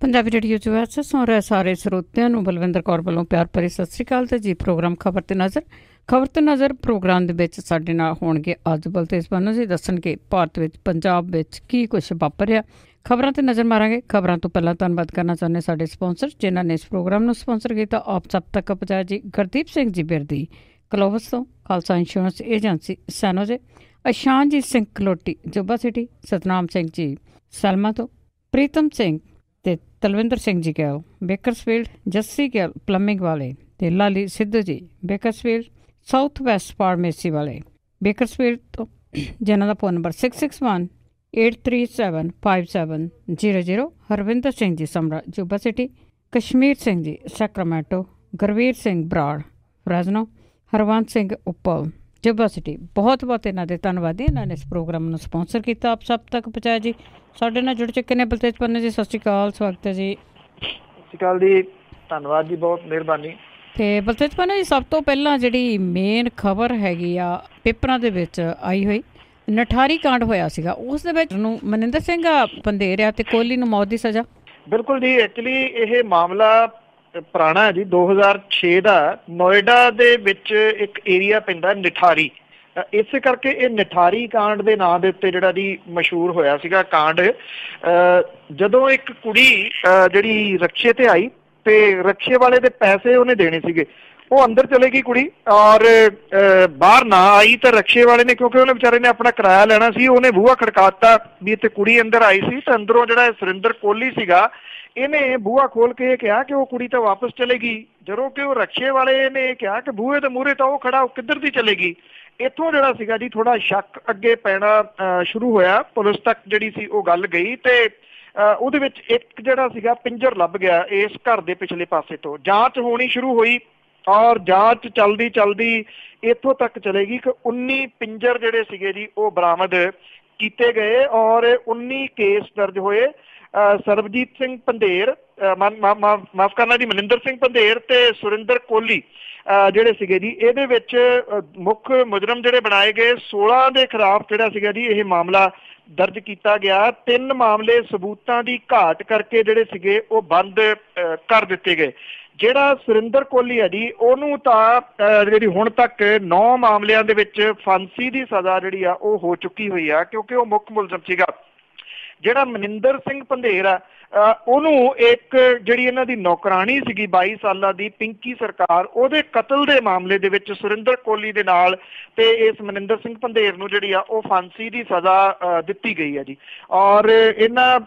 Punjabi radio US ਸੁਣ ਰਹੇ ਸਾਰੇ ਸਰੋਤਿਆਂ ਨੂੰ ਬਲਵਿੰਦਰ ਕੌਰ ਵੱਲੋਂ ਪਿਆਰ ਭਰੀ ਸਤਿ ਸ਼੍ਰੀ ਅਕਾਲ। ਤੇ ਜੀ ਪ੍ਰੋਗਰਾਮ ਖਬਰ ਤੇ ਨਜ਼ਰ ਪ੍ਰੋਗਰਾਮ ਦੇ ਵਿੱਚ ਸਾਡੇ ਨਾਲ ਹੋਣਗੇ ਅੱਜ ਬਲਤੇਜ ਬਾਨੋ ਜੀ, ਦੱਸਣਗੇ ਭਾਰਤ ਵਿੱਚ ਪੰਜਾਬ ਵਿੱਚ ਕੀ ਕੁਛ ਵਾਪਰ ਰਿਹਾ। ਖਬਰਾਂ ਤੇ ਨਜ਼ਰ ਮਾਰਾਂਗੇ। ਖਬਰਾਂ ਤੋਂ ਪਹਿਲਾਂ ਧੰਨਵਾਦ ਕਰਨਾ ਚਾਹੁੰਦੇ ਸਾਡੇ ਸਪਾਂਸਰ ਜਿਨ੍ਹਾਂ ਨੇ ਇਸ ਪ੍ਰੋਗਰਾਮ ਨੂੰ ਸਪਾਂਸਰ ਕੀਤਾ। ਆਪ ਸਭ ਤੱਕ ਪਹੁੰਚਾਇਆ ਜੀ ਗੁਰਦੀਪ ਸਿੰਘ ਜੀ ਬਿਰਦੀ ਕਲੋਵਸ ਤੋਂ, Khalsa insurance agency San Jose, Ashanjit Singh Kaloti Yuba City, Satnam Singh ji Selma ਤੋਂ, ਪ੍ਰੀਤਮ ਸਿੰਘ ਤੇ ਤਲਵਿੰਦਰ ਸਿੰਘ ਜੀ ਗਿੱਲ ਬੇਕਰਸਫੀਲਡ, ਜੱਸੀ ਗਿੱਲ ਪਲੰਬਿੰਗ ਵਾਲੇ ਤੇ Lali Sidhu ji Bakersfield, south west pharmacy ਵਾਲੇ ਬੇਕਰਸਫੀਲਡ ਤੋਂ, ਜਿਨ੍ਹਾਂ ਦਾ phone number 6618375700। Harvinder Singh ji Samra Yuba City, Kashmir Singh ji Sacramento, Gurvir Singh Brar Fresno, Harwant Singh Uppal Yuba City. ਬਹੁਤ ਬਹੁਤ ਇਹਨਾਂ ਦੇ ਧੰਨਵਾਦੀ, ਇਹਨਾਂ ਨੇ ਇਸ ਪ੍ਰੋਗਰਾਮ ਨੂੰ ਸਪਾਂਸਰ ਕੀਤਾ, ਆਪ ਸਭ ਤੱਕ ਪਹੁੰਚਾਇਆ ਜੀ। ਸਾਡੇ ਨਾਲ ਜੁੜ ਚੁੱਕੇ ਨੇ ਬਲਤੇਜ ਪੰਨੇ ਜੀ, ਸਤਿ ਸ਼੍ਰੀ ਅਕਾਲ, ਸਵਾਗਤ ਹੈ ਜੀ। ਸਤਿ ਸ਼੍ਰੀ ਅਕਾਲ ਜੀ, ਧੰਨਵਾਦ ਜੀ, ਬਹੁਤ ਮਿਹਰਬਾਨੀ। ਤੇ ਬਲਤੇਜ ਪੰਨੇ ਜੀ, ਸਭ ਤੋਂ ਪਹਿਲਾਂ ਜਿਹੜੀ ਮੇਨ ਖਬਰ ਹੈਗੀ ਆ ਪੇਪਰਾਂ ਦੇ ਵਿੱਚ ਆਈ ਹੋਈ, ਨਠਾਰੀ ਕਾਂਡ ਹੋਇਆ ਸੀਗਾ, ਉਸ ਦੇ ਵਿੱਚ ਨੂੰ ਮਨਿੰਦਰ ਸਿੰਘ ਪੰਧੇਰ ਤੇ ਕੋਹਲੀ ਨੂੰ ਮੌਤ ਦੀ ਸਜ਼ਾ। ਬਿਲਕੁਲ ਜੀ, ਐਕਚੁਅਲੀ ਇਹ ਮਾਮਲਾ ਪੁਰਾਣਾ ਹੈ ਜੀ, 2006 ਦਾ। ਨੋਇਡਾ ਦੇ ਵਿੱਚ ਇੱਕ ਏਰੀਆ ਪੈਂਦਾ ਨਠਾਰੀ, ਇਸੇ ਕਰਕੇ ਇਹ ਨਠਾਰੀ ਕਾਂਡ ਦੇ ਨਾਂ ਦੇ ਉੱਤੇ ਜਿਹੜਾ ਜੀ ਮਸ਼ਹੂਰ ਹੋਇਆ ਸੀਗਾ ਕਾਂਡ। ਜਦੋਂ ਇੱਕ ਕੁੜੀ ਜਿਹੜੀ ਰਕਸ਼ੇ ਤੇ ਆਈ ਤੇ ਰਕਸ਼ੇ ਵਾਲੇ ਦੇ ਪੈਸੇ ਉਹਨੇ ਦੇਣੇ ਸੀਗੇ, ਉਹ ਅੰਦਰ ਚਲੇ ਗਈ ਕੁੜੀ ਔਰ ਬਾਹਰ ਨਾ ਆਈ ਤਾਂ ਰਕਸ਼ੇ ਵਾਲੇ ਨੇ, ਕਿਉਂਕਿ ਉਹਨੇ ਵਿਚਾਰੇ ਨੇ ਆਪਣਾ ਕਿਰਾਇਆ ਲੈਣਾ ਸੀ, ਉਹਨੇ ਬੂਹਾ ਖੜਕਾਤਾ ਵੀ ਇੱਥੇ ਕੁੜੀ ਅੰਦਰ ਆਈ ਸੀ। ਤਾਂ ਅੰਦਰੋਂ ਜਿਹੜਾ ਸੁਰਿੰਦਰ ਕੋਹਲੀ ਸੀਗਾ, ਇਹਨੇ ਬੂਹਾ ਖੋਲ ਕੇ ਇਹ ਕਿਹਾ ਕਿ ਉਹ ਕੁੜੀ ਤਾਂ ਵਾਪਸ ਚਲੇਗੀ, ਜਦੋਂ ਕਿ ਉਹ ਰਕਸ਼ੇ ਵਾਲੇ ਨੇ ਇਹ ਕਿਹਾ ਕਿ ਬੂਹੇ ਦੇ ਮੂਹਰੇ ਤਾਂ ਉਹ ਖੜਾ, ਉਹ ਕਿੱਧਰ ਦੀ ਚਲੇਗੀ। ਇੱਥੋਂ ਜਿਹੜਾ ਸੀਗਾ ਜੀ ਥੋੜਾ ਸ਼ੱਕ ਅੱਗੇ ਪੈਣਾ ਸ਼ੁਰੂ ਹੋਇਆ, ਪੁਲਿਸ ਤੱਕ ਜਿਹੜੀ ਸੀ ਉਹ ਗੱਲ ਗਈ ਤੇ ਉਹਦੇ ਵਿੱਚ ਇੱਕ ਜਿਹੜਾ ਸੀਗਾ ਪਿੰਜਰ ਲੱਭ ਗਿਆ ਇਸ ਘਰ ਦੇ ਪਿਛਲੇ ਪਾਸੇ ਤੋਂ। ਜਾਂਚ ਹੋਣੀ ਸ਼ੁਰੂ ਹੋਈ ਔਰ ਜਾਂਚ ਚਲਦੀ ਚਲਦੀ ਇੱਥੋਂ ਤੱਕ ਚਲੇਗੀ ਕਿ 19 ਪਿੰਜਰ ਜਿਹੜੇ ਸੀਗੇ ਜੀ ਉਹ ਬਰਾਮਦ ਕੀਤੇ ਗਏ ਔਰ 19 ਕੇਸ ਦਰਜ ਹੋਏ। ਸਰਬਜੀਤ ਸਿੰਘ ਪੰਧੇਰ, ਮਾਫ ਕਰਨਾ ਜੀ, ਮਨਿੰਦਰ ਸਿੰਘ ਪੰਧੇਰ ਤੇ ਸੁਰਿੰਦਰ ਕੋਹਲੀ ਜਿਹੜੇ ਸੀਗੇ ਜੀ, ਇਹਦੇ ਵਿੱਚ ਮੁੱਖ ਮੁਜਰਮ ਜਿਹੜੇ ਬਣਾਏ ਗਏ। 16 ਦੇ ਖਿਲਾਫ ਜਿਹੜਾ ਸੀਗਾ ਜੀ ਇਹ ਮਾਮਲਾ ਦਰਜ ਕੀਤਾ ਗਿਆ। 3 ਮਾਮਲੇ ਸਬੂਤਾਂ ਦੀ ਘਾਟ ਕਰਕੇ ਜਿਹੜੇ ਸੀਗੇ ਉਹ ਬੰਦ ਕਰ ਦਿੱਤੇ ਗਏ। ਜਿਹੜਾ ਸੁਰਿੰਦਰ ਕੋਹਲੀ ਹੈ ਜੀ, ਉਹਨੂੰ ਤਾਂ ਜਿਹੜੀ ਹੁਣ ਤੱਕ 9 ਮਾਮਲਿਆਂ ਦੇ ਵਿੱਚ ਫਾਂਸੀ ਦੀ ਸਜ਼ਾ ਜਿਹੜੀ ਆ ਉਹ ਹੋ ਚੁੱਕੀ ਹੋਈ ਆ, ਕਿਉਂਕਿ ਉਹ ਮੁੱਖ ਮੁਲਜ਼ਮ ਸੀਗਾ। ਜਿਹੜਾ ਮਨਿੰਦਰ ਸਿੰਘ ਪੰਧੇਰ ਆ, ਉਹਨੂੰ ਇੱਕ ਜਿਹੜੀ ਇਹਨਾਂ ਦੀ ਨੌਕਰਾਣੀ ਸੀਗੀ 22 ਸਾਲਾਂ ਦੀ ਪਿੰਕੀ ਸਰਕਾਰ, ਉਹਦੇ ਕਤਲ ਦੇ ਮਾਮਲੇ ਦੇ ਵਿੱਚ ਸੁਰਿੰਦਰ ਕੋਹਲੀ ਦੇ ਨਾਲ ਤੇ ਇਸ ਮਨਿੰਦਰ ਸਿੰਘ ਪੰਧੇਰ ਨੂੰ ਜਿਹੜੀ ਆ ਉਹ ਫਾਂਸੀ ਦੀ ਸਜ਼ਾ ਦਿੱਤੀ ਗਈ ਹੈ ਜੀ। ਔਰ ਇਹਨਾਂ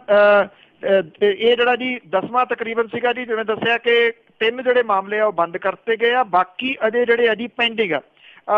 ਇਹ ਜਿਹੜਾ ਜੀ 10ਵਾਂ ਤਕਰੀਬਨ ਸੀਗਾ ਜੀ, ਜਿਵੇਂ ਦੱਸਿਆ ਕਿ 3 ਜਿਹੜੇ ਮਾਮਲੇ ਆ ਉਹ ਬੰਦ ਕਰਤੇ ਗਏ ਆ, ਬਾਕੀ ਅਜੇ ਜਿਹੜੇ ਆ ਜੀ ਪੈਂਡਿੰਗ ਆ।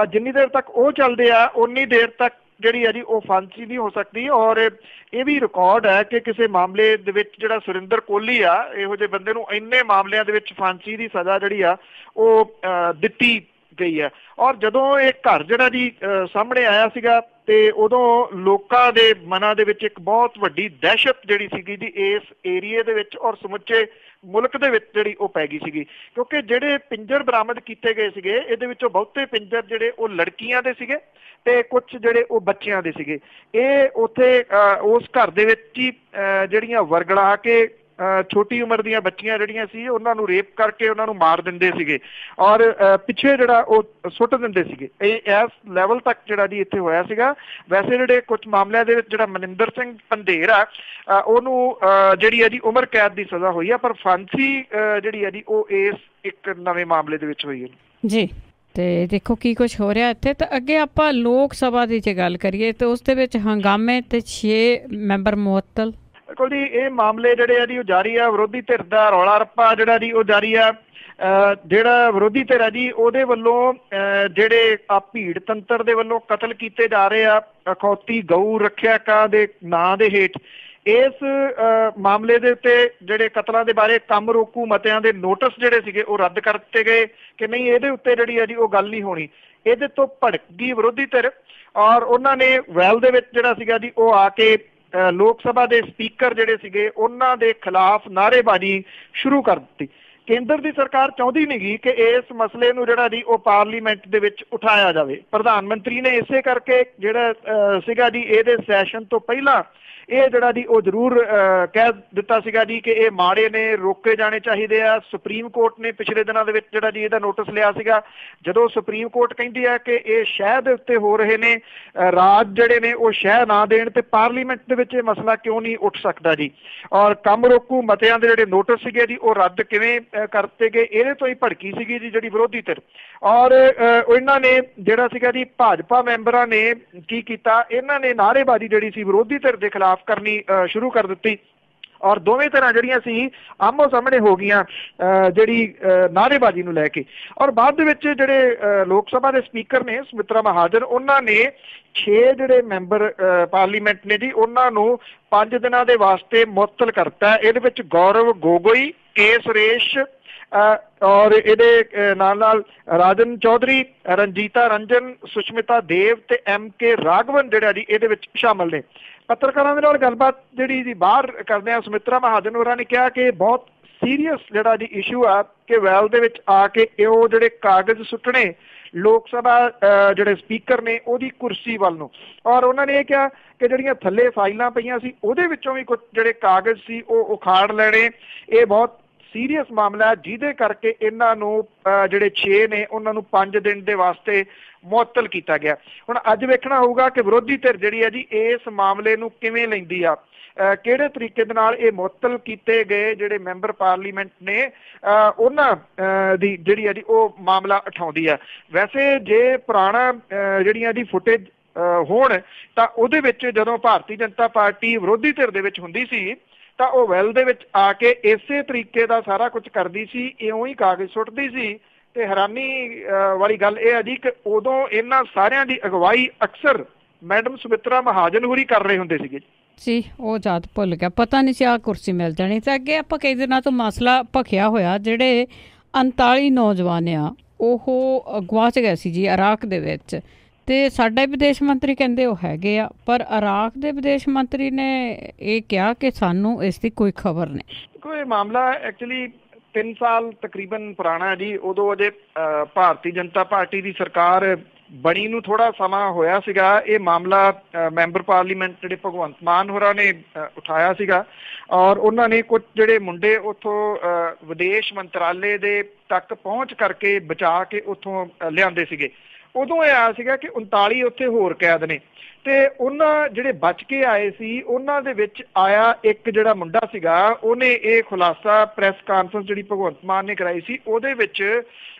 ਜਿੰਨੀ ਦੇਰ ਤੱਕ ਉਹ ਚੱਲਦੇ ਆ ਉਨੀ ਦੇਰ ਤੱਕ ਜਿਹੜੀ ਆ ਜੀ ਉਹ ਫਾਂਸੀ ਨਹੀਂ ਹੋ ਸਕਦੀ। ਔਰ ਇਹ ਵੀ ਰਿਕਾਰਡ ਹੈ ਕਿ ਕਿਸੇ ਮਾਮਲੇ ਦੇ ਵਿੱਚ ਜਿਹੜਾ ਸੁਰਿੰਦਰ ਕੋਹਲੀ ਆ, ਇਹੋ ਜਿਹੇ ਬੰਦੇ ਨੂੰ ਇੰਨੇ ਮਾਮਲਿਆਂ ਦੇ ਵਿੱਚ ਫਾਂਸੀ ਦੀ ਸਜ਼ਾ ਜਿਹੜੀ ਆ ਉਹ ਦਿੱਤੀ ਗਈ ਹੈ। ਔਰ ਜਦੋਂ ਇਹ ਘਰ ਜਿਹੜਾ ਜੀ ਸਾਹਮਣੇ ਆਇਆ ਸੀਗਾ ਤੇ ਉਦੋਂ ਲੋਕਾਂ ਦੇ ਮਨਾਂ ਦੇ ਵਿੱਚ ਇੱਕ ਬਹੁਤ ਵੱਡੀ ਦਹਿਸ਼ਤ ਜਿਹੜੀ ਸੀਗੀ ਜੀ ਇਸ ਏਰੀਏ ਦੇ ਵਿੱਚ ਔਰ ਸਮੁੱਚੇ ਮੁਲਕ ਦੇ ਵਿੱਚ ਜਿਹੜੀ ਉਹ ਪੈ ਗਈ ਸੀਗੀ, ਕਿਉਂਕਿ ਜਿਹੜੇ ਪਿੰਜਰ ਬਰਾਮਦ ਕੀਤੇ ਗਏ ਸੀਗੇ ਇਹਦੇ ਵਿੱਚੋਂ ਬਹੁਤੇ ਪਿੰਜਰ ਜਿਹੜੇ ਉਹ ਲੜਕੀਆਂ ਦੇ ਸੀਗੇ ਤੇ ਕੁਝ ਜਿਹੜੇ ਉਹ ਬੱਚਿਆਂ ਦੇ ਸੀਗੇ। ਇਹ ਉੱਥੇ ਉਸ ਘਰ ਦੇ ਵਿੱਚ ਹੀ ਜਿਹੜੀਆਂ ਵਰਗਲਾ ਕੇ ਛੋਟੀ ਉਮਰ ਦੀਆਂ ਬੱਚੀਆਂ ਜਿਹੜੀਆਂ ਸੀ ਉਹਨਾਂ ਨੂੰ ਰੇਪ ਕਰਕੇ ਉਹਨਾਂ ਨੂੰ ਮਾਰ ਦਿੰਦੇ ਸੀਗੇ ਔਰ ਪਿੱਛੇ ਜਿਹੜਾ ਉਹ ਸੁੱਟ ਦਿੰਦੇ ਸੀਗੇ। ਇਹ ਇਸ ਲੈਵਲ ਤੱਕ ਜਿਹੜਾ ਜੀ ਇੱਥੇ ਹੋਇਆ ਸੀਗਾ। ਵੈਸੇ ਜਿਹੜੇ ਕੁਝ ਮਾਮਲਿਆਂ ਦੇ ਵਿੱਚ ਜਿਹੜਾ ਮਨਿੰਦਰ ਸਿੰਘ ਪੰਧੇਰ ਆ ਉਹਨੂੰ ਜਿਹੜੀ ਆ ਜੀ ਉਮਰ ਕੈਦ ਦੀ ਸਜ਼ਾ ਹੋਈ ਆ, ਪਰ ਫਾਂਸੀ ਜਿਹੜੀ ਆ ਜੀ ਉਹ ਇਸ ਇੱਕ ਨਵੇਂ ਮਾਮਲੇ ਦੇ ਵਿੱਚ ਹੋਈ ਹੈ ਜੀ। ਤੇ ਦੇਖੋ ਕੀ ਕੁਛ ਹੋ ਰਿਹਾ ਇੱਥੇ। ਤਾਂ ਅੱਗੇ ਆਪਾਂ ਲੋਕ ਸਭਾ ਦੀ ਜੇ ਗੱਲ ਕਰੀਏ ਤਾਂ ਉਸ ਦੇ ਵਿੱਚ ਹੰਗਾਮੇ ਤੇ 6 ਮੈਂਬਰ ਮੁਅੱਤਲ। ਬਿਲਕੁਲ ਜੀ, ਇਹ ਮਾਮਲੇ ਜਿਹੜੇ ਆ ਜੀ ਉਹ ਜਾਰੀ ਆ। ਵਿਰੋਧੀ ਧਿਰ ਦਾ ਰੌਲਾ ਰੱਪਾ ਜਿਹੜਾ ਜੀ ਉਹ ਜਾਰੀ ਆ। ਜਿਹੜਾ ਵਿਰੋਧੀ ਧਿਰ ਆ ਜੀ ਉਹਦੇ ਵੱਲੋਂ ਜਿਹੜੇ ਆ ਭੀੜ ਤੰਤਰ ਦੇ ਵੱਲੋਂ ਕਤਲ ਕੀਤੇ ਜਾ ਰਹੇ ਆ ਅਖੌਤੀ ਗਊ ਰੱਖਿਅਕਾਂ ਦੇ ਨਾਂ ਦੇ ਹੇਠ, ਇਸ ਮਾਮਲੇ ਦੇ ਉੱਤੇ ਜਿਹੜੇ ਕਤਲਾਂ ਦੇ ਬਾਰੇ ਕੰਮ ਰੋਕੂ ਮਤਿਆਂ ਦੇ ਨੋਟਿਸ ਜਿਹੜੇ ਸੀਗੇ ਉਹ ਰੱਦ ਕਰ ਦਿੱਤੇ ਗਏ ਕਿ ਨਹੀਂ, ਇਹਦੇ ਉੱਤੇ ਜਿਹੜੀ ਆ ਜੀ ਉਹ ਗੱਲ ਨਹੀਂ ਹੋਣੀ। ਇਹਦੇ ਤੋਂ ਭੜਕ ਗਈ ਵਿਰੋਧੀ ਧਿਰ ਔਰ ਉਹਨਾਂ ਨੇ ਵੈਲ ਦੇ ਵਿੱਚ ਜਿਹੜਾ ਸੀਗਾ ਜੀ ਉਹ ਆ ਕੇ ਲੋਕ ਸਭਾ ਦੇ ਸਪੀਕਰ ਜਿਹੜੇ ਸੀਗੇ ਉਹਨਾਂ ਦੇ ਖਿਲਾਫ ਨਾਅਰੇਬਾਜ਼ੀ ਸ਼ੁਰੂ ਕਰ ਦਿੱਤੀ। ਕੇਂਦਰ ਦੀ ਸਰਕਾਰ ਚਾਹੁੰਦੀ ਨਹੀਂ ਗਈ ਕਿ ਇਸ ਮਸਲੇ ਨੂੰ ਜਿਹੜਾ ਜੀ ਉਹ ਪਾਰਲੀਮੈਂਟ ਦੇ ਵਿੱਚ ਉਠਾਇਆ ਜਾਵੇ। ਪ੍ਰਧਾਨ ਮੰਤਰੀ ਨੇ ਇਸੇ ਕਰਕੇ ਜਿਹੜਾ ਸੀਗਾ ਜੀ ਇਹਦੇ ਸੈਸ਼ਨ ਤੋਂ ਪਹਿਲਾਂ ਇਹ ਜਿਹੜਾ ਜੀ ਉਹ ਜ਼ਰੂਰ ਕਹਿ ਦਿੱਤਾ ਸੀਗਾ ਜੀ ਕਿ ਇਹ ਮਾੜੇ ਨੇ, ਰੋਕੇ ਜਾਣੇ ਚਾਹੀਦੇ ਆ। ਸੁਪਰੀਮ ਕੋਰਟ ਨੇ ਪਿਛਲੇ ਦਿਨਾਂ ਦੇ ਵਿੱਚ ਜਿਹੜਾ ਜੀ ਇਹਦਾ ਨੋਟਿਸ ਲਿਆ ਸੀਗਾ। ਜਦੋਂ ਸੁਪਰੀਮ ਕੋਰਟ ਕਹਿੰਦੀ ਹੈ ਕਿ ਇਹ ਸ਼ਹਿ ਦੇ ਉੱਤੇ ਹੋ ਰਹੇ ਨੇ, ਰਾਜ ਜਿਹੜੇ ਨੇ ਉਹ ਸ਼ਹਿ ਨਾ ਦੇਣ, ਤੇ ਪਾਰਲੀਮੈਂਟ ਦੇ ਵਿੱਚ ਇਹ ਮਸਲਾ ਕਿਉਂ ਨਹੀਂ ਉੱਠ ਸਕਦਾ ਜੀ। ਔਰ ਕੰਮ ਰੋਕੂ ਮਤਿਆਂ ਦੇ ਜਿਹੜੇ ਨੋਟਿਸ ਸੀਗੇ ਜੀ ਉਹ ਰੱਦ ਕਿਵੇਂ ਕਰਤੇ ਗਏ, ਇਹਦੇ ਤੋਂ ਹੀ ਭੜਕੀ ਸੀਗੀ ਜੀ ਜਿਹੜੀ ਵਿਰੋਧੀ ਧਿਰ। ਔਰ ਇਹਨਾਂ ਨੇ ਜਿਹੜਾ ਸੀਗਾ ਜੀ ਭਾਜਪਾ ਮੈਂਬਰਾਂ ਨੇ ਕੀ ਕੀਤਾ, ਇਹਨਾਂ ਨੇ ਨਾਅਰੇਬਾਜ਼ੀ ਜਿਹੜੀ ਸੀ ਵਿਰੋਧੀ ਧਿਰ ਦੇ ਖਿਲਾਫ ਕਰਨੀ ਸ਼ੁਰੂ ਕਰ ਦਿੱਤੀ। ਔਰ ਦੋਵੇਂ ਤਰ੍ਹਾਂ ਜਿਹੜੀਆਂ ਸੀ ਆਮੋ ਸਾਹਮਣੇ ਹੋ ਗਈਆਂ ਜਿਹੜੀ ਨਾਅਰੇਬਾਜ਼ੀ ਨੂੰ ਲੈ ਕੇ। ਔਰ ਬਾਅਦ ਦੇ ਵਿੱਚ ਜਿਹੜੇ ਲੋਕ ਸਭਾ ਦੇ ਸਪੀਕਰ ਨੇ ਸੁਮਿਤਰਾ ਮਹਾਜਨ, ਉਹਨਾਂ ਨੇ 6 ਜਿਹੜੇ ਮੈਂਬਰ ਪਾਰਲੀਮੈਂਟ ਨੇ ਜੀ ਉਹਨਾਂ ਨੂੰ 5 ਦਿਨਾਂ ਦੇ ਵਾਸਤੇ ਮੁਅੱਤਲ ਕਰਤਾ। ਇਹਦੇ ਵਿੱਚ ਗੌਰਵ ਗੋਗੋਈ, ਕੇ ਸੁਰੇਸ਼ ਔਰ ਇਹਦੇ ਨਾਲ ਰਾਜਨ ਚੌਧਰੀ, ਰਣਜੀਤਾ ਰੰਜਨ, ਸੁਸ਼ਮਿਤਾ ਦੇਵ ਤੇ MK ਰਾਘਵਨ ਜਿਹੜਾ ਜੀ ਇਹਦੇ ਵਿੱਚ ਸ਼ਾਮਲ ਨੇ। ਪੱਤਰਕਾਰਾਂ ਦੇ ਨਾਲ ਗੱਲਬਾਤ ਜਿਹੜੀ ਜੀ ਬਾਹਰ ਕਰਦੇ ਆ, ਸੁਮਿਤਰਾ ਮਹਾਜਨ ਹੋਰਾਂ ਨੇ ਕਿਹਾ ਕਿ ਬਹੁਤ ਸੀਰੀਅਸ ਜਿਹੜਾ ਜੀ ਇਸ਼ੂ ਆ ਕਿ ਵੈਲ ਦੇ ਵਿੱਚ ਆ ਕੇ ਉਹ ਜਿਹੜੇ ਕਾਗਜ਼ ਸੁੱਟਣੇ ਲੋਕ ਸਭਾ ਜਿਹੜੇ ਸਪੀਕਰ ਨੇ ਉਹਦੀ ਕੁਰਸੀ ਵੱਲ ਨੂੰ। ਔਰ ਉਹਨਾਂ ਨੇ ਇਹ ਕਿਹਾ ਕਿ ਜਿਹੜੀਆਂ ਥੱਲੇ ਫਾਈਲਾਂ ਪਈਆਂ ਸੀ ਉਹਦੇ ਵਿੱਚੋਂ ਵੀ ਕੁਝ ਜਿਹੜੇ ਕਾਗਜ਼ ਸੀ ਉਹ ਉਖਾੜ ਲੈਣੇ। ਇਹ ਬਹੁਤ ਸੀਰੀਅਸ ਮਾਮਲਾ ਹੈ ਜਿਹਦੇ ਕਰਕੇ ਇਹਨਾਂ ਨੂੰ ਜਿਹੜੇ 6 ਨੇ ਉਹਨਾਂ ਨੂੰ 5 ਦਿਨ ਦੇ ਵਾਸਤੇ ਮੁਅੱਤਲ ਕੀਤਾ ਗਿਆ। ਹੁਣ ਅੱਜ ਵੇਖਣਾ ਹੋਊਗਾ ਕਿ ਵਿਰੋਧੀ ਧਿਰ ਜਿਹੜੀ ਹੈ ਜੀ ਇਸ ਮਾਮਲੇ ਨੂੰ ਕਿਵੇਂ ਲੈਂਦੀ ਆ, ਕਿਹੜੇ ਤਰੀਕੇ ਦੇ ਨਾਲ ਇਹ ਮੁਅੱਤਲ ਕੀਤੇ ਗਏ ਜਿਹੜੇ ਮੈਂਬਰ ਪਾਰਲੀਮੈਂਟ ਨੇ ਉਹਨਾਂ ਦੀ ਜਿਹੜੀ ਹੈ ਜੀ ਉਹ ਮਾਮਲਾ ਉਠਾਉਂਦੀ ਆ। ਵੈਸੇ ਜੇ ਪੁਰਾਣਾ ਜਿਹੜੀਆਂ ਦੀ ਫੁਟੇਜ ਹੋਣ ਤਾਂ ਉਹਦੇ ਵਿੱਚ ਜਦੋਂ ਭਾਰਤੀ ਜਨਤਾ ਪਾਰਟੀ ਵਿਰੋਧੀ ਧਿਰ ਦੇ ਵਿੱਚ ਹੁੰਦੀ ਸੀ ਤਾਂ ਉਹ ਵੈਲ ਦੇ ਵਿੱਚ ਆ ਕੇ ਇਸੇ ਤਰੀਕੇ ਦਾ ਸਾਰਾ ਕੁਝ ਕਰਦੀ ਸੀ, ਇਉਂ ਹੀ ਕਾਗਜ਼ ਸੁੱਟਦੀ ਸੀ। ਤੇ ਹੈਰਾਨੀ ਵਾਲੀ ਗੱਲ ਇਹ ਹੈ ਜੀ ਕਿ ਉਦੋਂ ਇਹਨਾਂ ਸਾਰਿਆਂ ਦੀ ਅਗਵਾਈ ਅਕਸਰ ਮੈਡਮ ਸੁਮਿਤਰਾ ਮਹਾਜਨ ਹੋਰੀ ਕਰ ਰਹੇ ਹੁੰਦੇ ਸੀਗੇ ਜੀ। ਉਹ ਯਾਦ ਭੁੱਲ ਗਿਆ, ਪਤਾ ਨਹੀਂ ਸੀ ਆਹ ਕੁਰਸੀ ਮਿਲ ਜਾਣੀ। ਤੇ ਅੱਗੇ ਆਪਾਂ ਕਈ ਦਿਨਾਂ ਤੋਂ ਮਸਲਾ ਭਖਿਆ ਹੋਇਆ, ਜਿਹੜੇ 39 ਨੌਜਵਾਨ ਆ ਉਹ ਗਵਾਚ ਗਏ ਸੀ ਜੀ ਇਰਾਕ ਦੇ ਵਿੱਚ, ਤੇ ਸਾਡੇ ਵਿਦੇਸ਼ ਮੰਤਰੀ ਕਹਿੰਦੇ ਉਹ ਹੈਗੇ ਆ, ਪਰ ਇਰਾਕ ਦੇ ਵਿਦੇਸ਼ ਮੰਤਰੀ ਨੇ ਇਹ ਕਿਹਾ ਕਿ ਸਾਨੂੰ ਇਸ ਦੀ ਕੋਈ ਖਬਰ ਨਹੀਂ। ਕੋਈ ਮਾਮਲਾ ਐਕਚੁਅਲੀ 3 ਸਾਲ ਤਕਰੀਬਨ ਪੁਰਾਣਾ ਹੈ ਜੀ। ਉਦੋਂ ਅਜੇ ਭਾਰਤੀ ਜਨਤਾ ਪਾਰਟੀ ਦੀ ਸਰਕਾਰ ਬਣੀ ਨੂੰ ਥੋੜਾ ਸਮਾਂ ਹੋਇਆ ਸੀਗਾ। ਇਹ ਮਾਮਲਾ ਮੈਂਬਰ ਪਾਰਲੀਮੈਂਟ ਜਿਹੜੇ ਭਗਵੰਤ ਮਾਨ ਹੋਰਾਂ ਨੇ ਉਠਾਇਆ ਸੀਗਾ ਔਰ ਉਹਨਾਂ ਨੇ ਕੁਝ ਜਿਹੜੇ ਮੁੰਡੇ ਉੱਥੋਂ ਵਿਦੇਸ਼ ਮੰਤਰਾਲੇ ਦੇ ਤੱਕ ਪਹੁੰਚ ਕਰਕੇ ਬਚਾ ਕੇ ਉੱਥੋਂ ਲਿਆਂਦੇ ਸੀਗੇ। ਉਦੋਂ ਇਹ ਆਇਆ ਸੀਗਾ ਕਿ 39 ਉੱਥੇ ਹੋਰ ਕੈਦ ਨੇ, ਤੇ ਉਹਨਾਂ ਜਿਹੜੇ ਬਚ ਕੇ ਆਏ ਸੀ ਉਹਨਾਂ ਦੇ ਵਿੱਚ ਆਇਆ ਇੱਕ ਜਿਹੜਾ ਮੁੰਡਾ ਸੀਗਾ, ਉਹਨੇ ਇਹ ਖੁਲਾਸਾ ਪ੍ਰੈਸ ਕਾਨਫਰੰਸ ਜਿਹੜੀ ਭਗਵੰਤ ਮਾਨ ਨੇ ਕਰਾਈ ਸੀ ਉਹਦੇ ਵਿੱਚ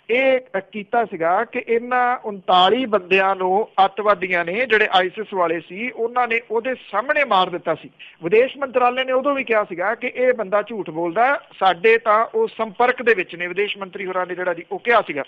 ਇਹ ਕੀਤਾ ਸੀਗਾ ਕਿ ਇਹਨਾਂ 39 ਬੰਦਿਆਂ ਨੂੰ ਅੱਤਵਾਦੀਆਂ ਨੇ ਜਿਹੜੇ ਆਈਸਿਸ ਵਾਲੇ ਸੀ ਉਹਨਾਂ ਨੇ ਉਹਦੇ ਸਾਹਮਣੇ ਮਾਰ ਦਿੱਤਾ ਸੀ। ਵਿਦੇਸ਼ ਮੰਤਰਾਲੇ ਨੇ ਉਦੋਂ ਵੀ ਕਿਹਾ ਸੀਗਾ ਕਿ ਇਹ ਬੰਦਾ ਝੂਠ ਬੋਲਦਾ, ਸਾਡੇ ਤਾਂ ਉਹ ਸੰਪਰਕ ਦੇ ਵਿੱਚ ਨੇ। ਵਿਦੇਸ਼ ਮੰਤਰੀ ਹੋਰਾਂ ਨੇ ਜਿਹੜਾ ਜੀ ਉਹ ਕਿਹਾ ਸੀਗਾ।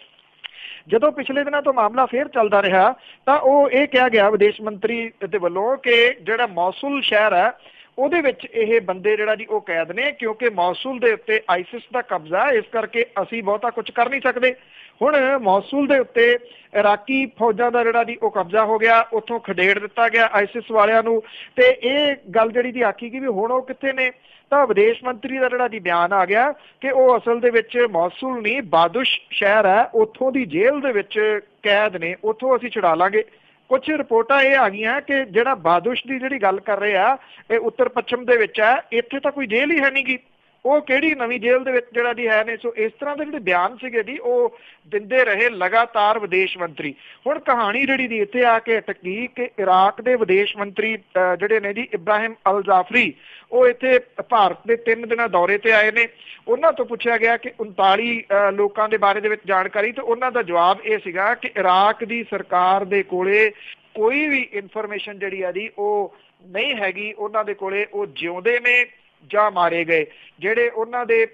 ਜਦੋਂ ਪਿਛਲੇ ਦਿਨਾਂ ਤੋਂ ਮਾਮਲਾ ਫੇਰ ਚੱਲਦਾ ਰਿਹਾ ਤਾਂ ਉਹ ਇਹ ਕਿਹਾ ਗਿਆ ਵਿਦੇਸ਼ ਮੰਤਰੀ ਦੇ ਵੱਲੋਂ ਕਿ ਜਿਹੜਾ ਮੌਸੂਲ ਸ਼ਹਿਰ ਹੈ ਉਹਦੇ ਵਿੱਚ ਇਹ ਬੰਦੇ ਜਿਹੜਾ ਜੀ ਉਹ ਕੈਦ ਨੇ, ਕਿਉਂਕਿ ਮੌਸੂਲ ਦੇ ਉੱਤੇ ਆਈਸਿਸ ਦਾ ਕਬਜ਼ਾ ਹੈ, ਇਸ ਕਰਕੇ ਅਸੀਂ ਬਹੁਤਾ ਕੁਝ ਕਰ ਨਹੀਂ ਸਕਦੇ। ਹੁਣ ਮੌਸੂਲ ਦੇ ਉੱਤੇ ਇਰਾਕੀ ਫੌਜਾਂ ਦਾ ਜਿਹੜਾ ਜੀ ਉਹ ਕਬਜ਼ਾ ਹੋ ਗਿਆ, ਉੱਥੋਂ ਖਦੇੜ ਦਿੱਤਾ ਗਿਆ ਆਈਸਿਸ ਵਾਲਿਆਂ ਨੂੰ, ਤੇ ਇਹ ਗੱਲ ਜਿਹੜੀ ਦੀ ਆਖੀ ਗਈ ਵੀ ਹੁਣ ਉਹ ਕਿੱਥੇ ਨੇ। ਤਾਂ ਵਿਦੇਸ਼ ਮੰਤਰੀ ਦਾ ਜਿਹੜਾ ਜੀ ਬਿਆਨ ਆ ਗਿਆ ਕਿ ਉਹ ਅਸਲ ਦੇ ਵਿੱਚ ਮੌਸੂਲ ਨਹੀਂ, ਬਾਦੁਸ਼ ਸ਼ਹਿਰ ਹੈ, ਉੱਥੋਂ ਦੀ ਜੇਲ੍ਹ ਦੇ ਵਿੱਚ ਕੈਦ ਨੇ, ਉੱਥੋਂ ਅਸੀਂ ਛੁਡਾ ਲਾਂਗੇ। ਕੁਝ ਰਿਪੋਰਟਾਂ ਇਹ ਆ ਗਈਆਂ ਕਿ ਜਿਹੜਾ ਬਾਦੁਸ਼ ਦੀ ਜਿਹੜੀ ਗੱਲ ਕਰ ਰਹੇ ਆ ਇਹ ਉੱਤਰ ਪੱਛਮ ਦੇ ਵਿੱਚ ਹੈ, ਇੱਥੇ ਤਾਂ ਕੋਈ ਜੇਲ੍ਹ ਹੀ ਹੈ ਨਹੀਂ ਗੀ, ਉਹ ਕਿਹੜੀ ਨਵੀਂ ਜੇਲ੍ਹ ਦੇ ਵਿੱਚ ਜਿਹੜਾ ਜੀ ਹੈ ਨੇ। ਸੋ ਇਸ ਤਰ੍ਹਾਂ ਦੇ ਜਿਹੜੇ ਬਿਆਨ ਸੀਗੇ ਜੀ ਉਹ ਦਿੰਦੇ ਰਹੇ ਲਗਾਤਾਰ ਵਿਦੇਸ਼ ਮੰਤਰੀ। ਹੁਣ ਕਹਾਣੀ ਜਿਹੜੀ ਦੀ ਇੱਥੇ ਆ ਕੇ ਅਟਕੀ ਕਿ ਇਰਾਕ ਦੇ ਵਿਦੇਸ਼ ਮੰਤਰੀ ਜਿਹੜੇ ਨੇ ਜੀ ਇਬਰਾਹਿਮ ਅਲ ਜਾਫਰੀ, ਉਹ ਇੱਥੇ ਭਾਰਤ ਦੇ 3 ਦਿਨਾਂ ਦੌਰੇ ਤੇ ਆਏ ਨੇ। ਉਹਨਾਂ ਤੋਂ ਪੁੱਛਿਆ ਗਿਆ ਕਿ 39 ਲੋਕਾਂ ਦੇ ਬਾਰੇ ਦੇ ਵਿੱਚ ਜਾਣਕਾਰੀ, ਤੇ ਉਹਨਾਂ ਦਾ ਜਵਾਬ ਇਹ ਸੀਗਾ ਕਿ ਇਰਾਕ ਦੀ ਸਰਕਾਰ ਦੇ ਕੋਲੇ ਕੋਈ ਵੀ ਇਨਫੋਰਮੇਸ਼ਨ ਜਿਹੜੀ ਆ ਜੀ ਉਹ ਨਹੀਂ ਹੈਗੀ ਉਹਨਾਂ ਦੇ ਕੋਲੇ, ਉਹ ਜਿਉਂਦੇ ਨੇ ਜਾਂ ਮਾਰੇ ਗਏ। ਜਿਹੜੇ ਉਹਨਾਂ ਦੇ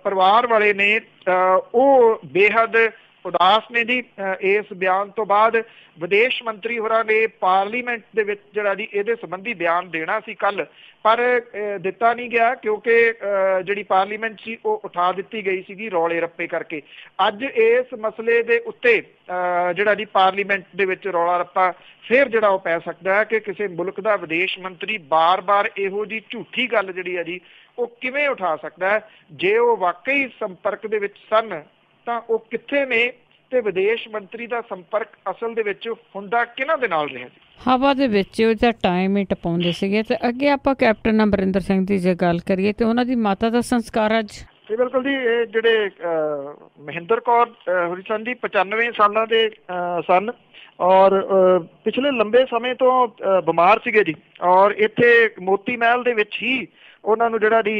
ਪਰਿਵਾਰ ਵਾਲੇ ਨੇ ਉਹ ਬੇਹੱਦ ਉਦਾਸ ਨੇ ਜੀ। ਇਸ ਬਿਆਨ ਤੋਂ ਬਾਅਦ ਵਿਦੇਸ਼ ਮੰਤਰੀ ਹੋਰਾਂ ਨੇ ਪਾਰਲੀਮੈਂਟ ਦੇ ਵਿੱਚ ਜਿਹੜਾ ਜੀ ਇਹਦੇ ਸੰਬੰਧੀ ਬਿਆਨ ਦੇਣਾ ਸੀ ਕੱਲ, ਪਰ ਦਿੱਤਾ ਨਹੀਂ ਗਿਆ ਕਿਉਂਕਿ ਜਿਹੜੀ ਪਾਰਲੀਮੈਂਟ ਸੀ ਉਹ ਉਠਾ ਦਿੱਤੀ ਗਈ ਸੀਗੀ ਰੌਲੇ ਰੱਪੇ ਕਰਕੇ। ਅੱਜ ਇਸ ਮਸਲੇ ਦੇ ਉੱਤੇ ਜਿਹੜਾ ਜੀ ਪਾਰਲੀਮੈਂਟ ਦੇ ਵਿੱਚ ਰੌਲਾ ਰੱਪਾ ਫਿਰ ਜਿਹੜਾ ਉਹ ਪੈ ਸਕਦਾ ਹੈ ਕਿ ਕਿਸੇ ਮੁਲਕ ਦਾ ਵਿਦੇਸ਼ ਮੰਤਰੀ ਬਾਰ-ਬਾਰ ਇਹੋ ਜੀ ਝੂਠੀ ਗੱਲ ਜਿਹੜੀ ਹੈ ਜੀ ਉਹ ਕਿਵੇਂ ਉਠਾ ਸਕਦਾ ਹੈ। ਜੇ ਉਹ ਵਾਕਈ ਸੰਪਰਕ ਦੇ ਵਿੱਚ ਸਨ ਤਾਂ ਉਹ ਕਿੱਥੇ ਨੇ ਤੇ ਵਿਦੇਸ਼ ਮੰਤਰੀ ਦਾ ਸੰਪਰਕ ਅਸਲ ਦੇ ਵਿੱਚ ਹੁੰਦਾ ਕਿਹਨਾਂ ਦੇ ਨਾਲ ਰਿਹਾ? ਹਵਾ ਦੇ ਵਿੱਚ ਉਹਦਾ ਟਾਈਮ ਹੀ ਟਪਾਉਂਦੇ ਸੀਗੇ। ਤੇ ਅੱਗੇ ਆਪਾਂ ਕੈਪਟਨ ਅਮਰਿੰਦਰ ਸਿੰਘ ਦੀ ਜੇ ਗੱਲ ਕਰੀਏ ਤੇ ਉਹਨਾਂ ਦੀ ਮਾਤਾ ਦਾ ਸੰਸਕਾਰ ਅੱਜ ਜੀ ਬਿਲਕੁਲ ਜੀ। ਇਹ ਜਿਹੜੇ ਮਹਿੰਦਰ ਕੌਰ ਹੋਰੀ ਸਨ ਜੀ 95 ਸਾਲਾਂ ਦੇ ਸਨ ਔਰ ਪਿਛਲੇ ਲੰਬੇ ਸਮੇਂ ਤੋਂ ਬਿਮਾਰ ਸੀਗੇ ਜੀ ਔਰ ਇੱਥੇ ਮੋਤੀ ਮਹਿਲ ਦੇ ਵਿੱਚ ਹੀ ਉਹਨਾਂ ਨੂੰ ਜਿਹੜਾ ਜੀ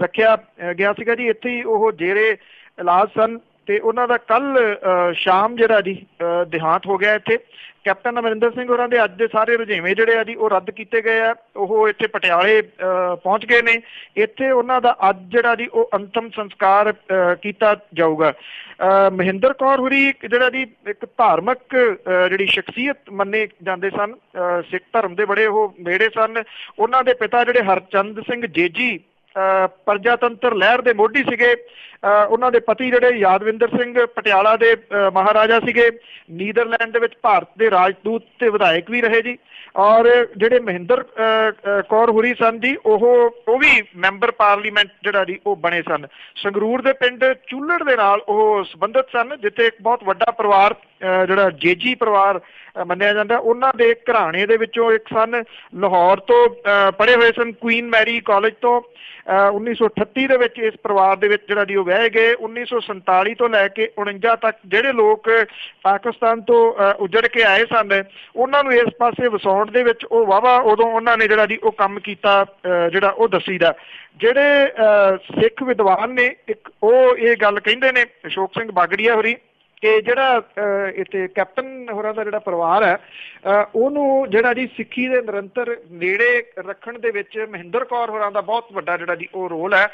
ਰੱਖਿਆ ਗਿਆ ਸੀਗਾ ਜੀ। ਇੱਥੇ ਹੀ ਉਹ ਜੇਰੇ ਇਲਾਜ ਸਨ ਤੇ ਉਹਨਾਂ ਦਾ ਕੱਲ ਸ਼ਾਮ ਜਿਹੜਾ ਜੀ ਦੇਹਾਂਤ ਹੋ ਗਿਆ। ਇੱਥੇ ਕੈਪਟਨ ਅਮਰਿੰਦਰ ਸਿੰਘ ਹੋਰਾਂ ਦੇ ਅੱਜ ਦੇ ਸਾਰੇ ਰੁਝੇਵੇਂ ਜਿਹੜੇ ਆ ਜੀ ਉਹ ਰੱਦ ਕੀਤੇ ਗਏ ਆ। ਉਹ ਇੱਥੇ ਪਟਿਆਲੇ ਪਹੁੰਚ ਗਏ ਨੇ। ਇੱਥੇ ਉਹਨਾਂ ਦਾ ਅੱਜ ਜਿਹੜਾ ਜੀ ਉਹ ਅੰਤਮ ਸੰਸਕਾਰ ਕੀਤਾ ਜਾਊਗਾ। ਮਹਿੰਦਰ ਕੌਰ ਹੋਰੀ ਜਿਹੜਾ ਜੀ ਇੱਕ ਧਾਰਮਿਕ ਜਿਹੜੀ ਸ਼ਖਸੀਅਤ ਮੰਨੇ ਜਾਂਦੇ ਸਨ, ਸਿੱਖ ਧਰਮ ਦੇ ਬੜੇ ਉਹ ਨੇੜੇ ਸਨ। ਉਹਨਾਂ ਦੇ ਪਿਤਾ ਜਿਹੜੇ ਹਰਚੰਦ ਸਿੰਘ ਜੇਜੀ ਪ੍ਰਜਾਤੰਤਰ ਲਹਿਰ ਦੇ ਮੋਢੀ ਸੀਗੇ। ਉਹਨਾਂ ਦੇ ਪਤੀ ਜਿਹੜੇ ਯਾਦਵਿੰਦਰ ਸਿੰਘ ਪਟਿਆਲਾ ਦੇ ਮਹਾਰਾਜਾ ਸੀਗੇ। ਨੀਦਰਲੈਂਡ ਦੇ ਵਿੱਚ ਭਾਰਤ ਦੇ ਰਾਜਦੂਤ ਤੇ ਵਿਧਾਇਕ ਵੀ ਰਹੇ ਜੀ। ਔਰ ਜਿਹੜੇ ਮਹਿੰਦਰ ਕੌਰ ਹੋਰੀ ਸਨ ਜੀ ਉਹ ਵੀ ਮੈਂਬਰ ਪਾਰਲੀਮੈਂਟ ਜਿਹੜਾ ਜੀ ਉਹ ਬਣੇ ਸਨ। ਸੰਗਰੂਰ ਦੇ ਪਿੰਡ ਚੂਲੜ ਦੇ ਨਾਲ ਉਹ ਸੰਬੰਧਿਤ ਸਨ, ਜਿੱਥੇ ਇੱਕ ਬਹੁਤ ਵੱਡਾ ਪਰਿਵਾਰ ਜਿਹੜਾ ਜੇਜੀ ਪਰਿਵਾਰ ਮੰਨਿਆ ਜਾਂਦਾ। ਉਹਨਾਂ ਦੇ ਘਰਾਣੇ ਦੇ ਵਿੱਚੋਂ ਇੱਕ ਸਨ। ਲਾਹੌਰ ਤੋਂ ਪੜ੍ਹੇ ਹੋਏ ਸਨ, ਕੁਈਨ ਮੈਰੀ ਕਾਲਜ ਤੋਂ। 1938 ਦੇ ਵਿੱਚ ਇਸ ਪਰਿਵਾਰ ਦੇ ਵਿੱਚ ਜਿਹੜਾ ਜੀ ਉਹ ਵਿਆਹੇ ਗਏ। 1947 ਤੋਂ ਲੈ ਕੇ 49 ਤੱਕ ਜਿਹੜੇ ਲੋਕ ਪਾਕਿਸਤਾਨ ਤੋਂ ਉੱਜੜ ਕੇ ਆਏ ਸਨ ਉਹਨਾਂ ਨੂੰ ਇਸ ਪਾਸੇ ਵਸਾਉਣ ਦੇ ਵਿੱਚ ਉਹ ਵਾਹਵਾ ਉਦੋਂ ਉਹਨਾਂ ਨੇ ਜਿਹੜਾ ਜੀ ਉਹ ਕੰਮ ਕੀਤਾ ਜਿਹੜਾ ਉਹ ਦੱਸੀਦਾ। ਜਿਹੜੇ ਸਿੱਖ ਵਿਦਵਾਨ ਨੇ ਇੱਕ ਉਹ ਇਹ ਗੱਲ ਕਹਿੰਦੇ ਨੇ, ਅਸ਼ੋਕ ਸਿੰਘ ਬਾਗੜੀਆ ਹੋਰੀ, ਕਿ ਜਿਹੜਾ ਇੱਥੇ ਕੈਪਟਨ ਹੋਰਾਂ ਦਾ ਜਿਹੜਾ ਪਰਿਵਾਰ ਹੈ ਉਹਨੂੰ ਜਿਹੜਾ ਜੀ ਸਿੱਖੀ ਦੇ ਨਿਰੰਤਰ ਨੇੜੇ ਰੱਖਣ ਦੇ ਵਿੱਚ ਮਹਿੰਦਰ ਕੌਰ ਹੋਰਾਂ ਦਾ ਬਹੁਤ ਵੱਡਾ ਜਿਹੜਾ ਜੀ ਉਹ ਰੋਲ ਹੈ।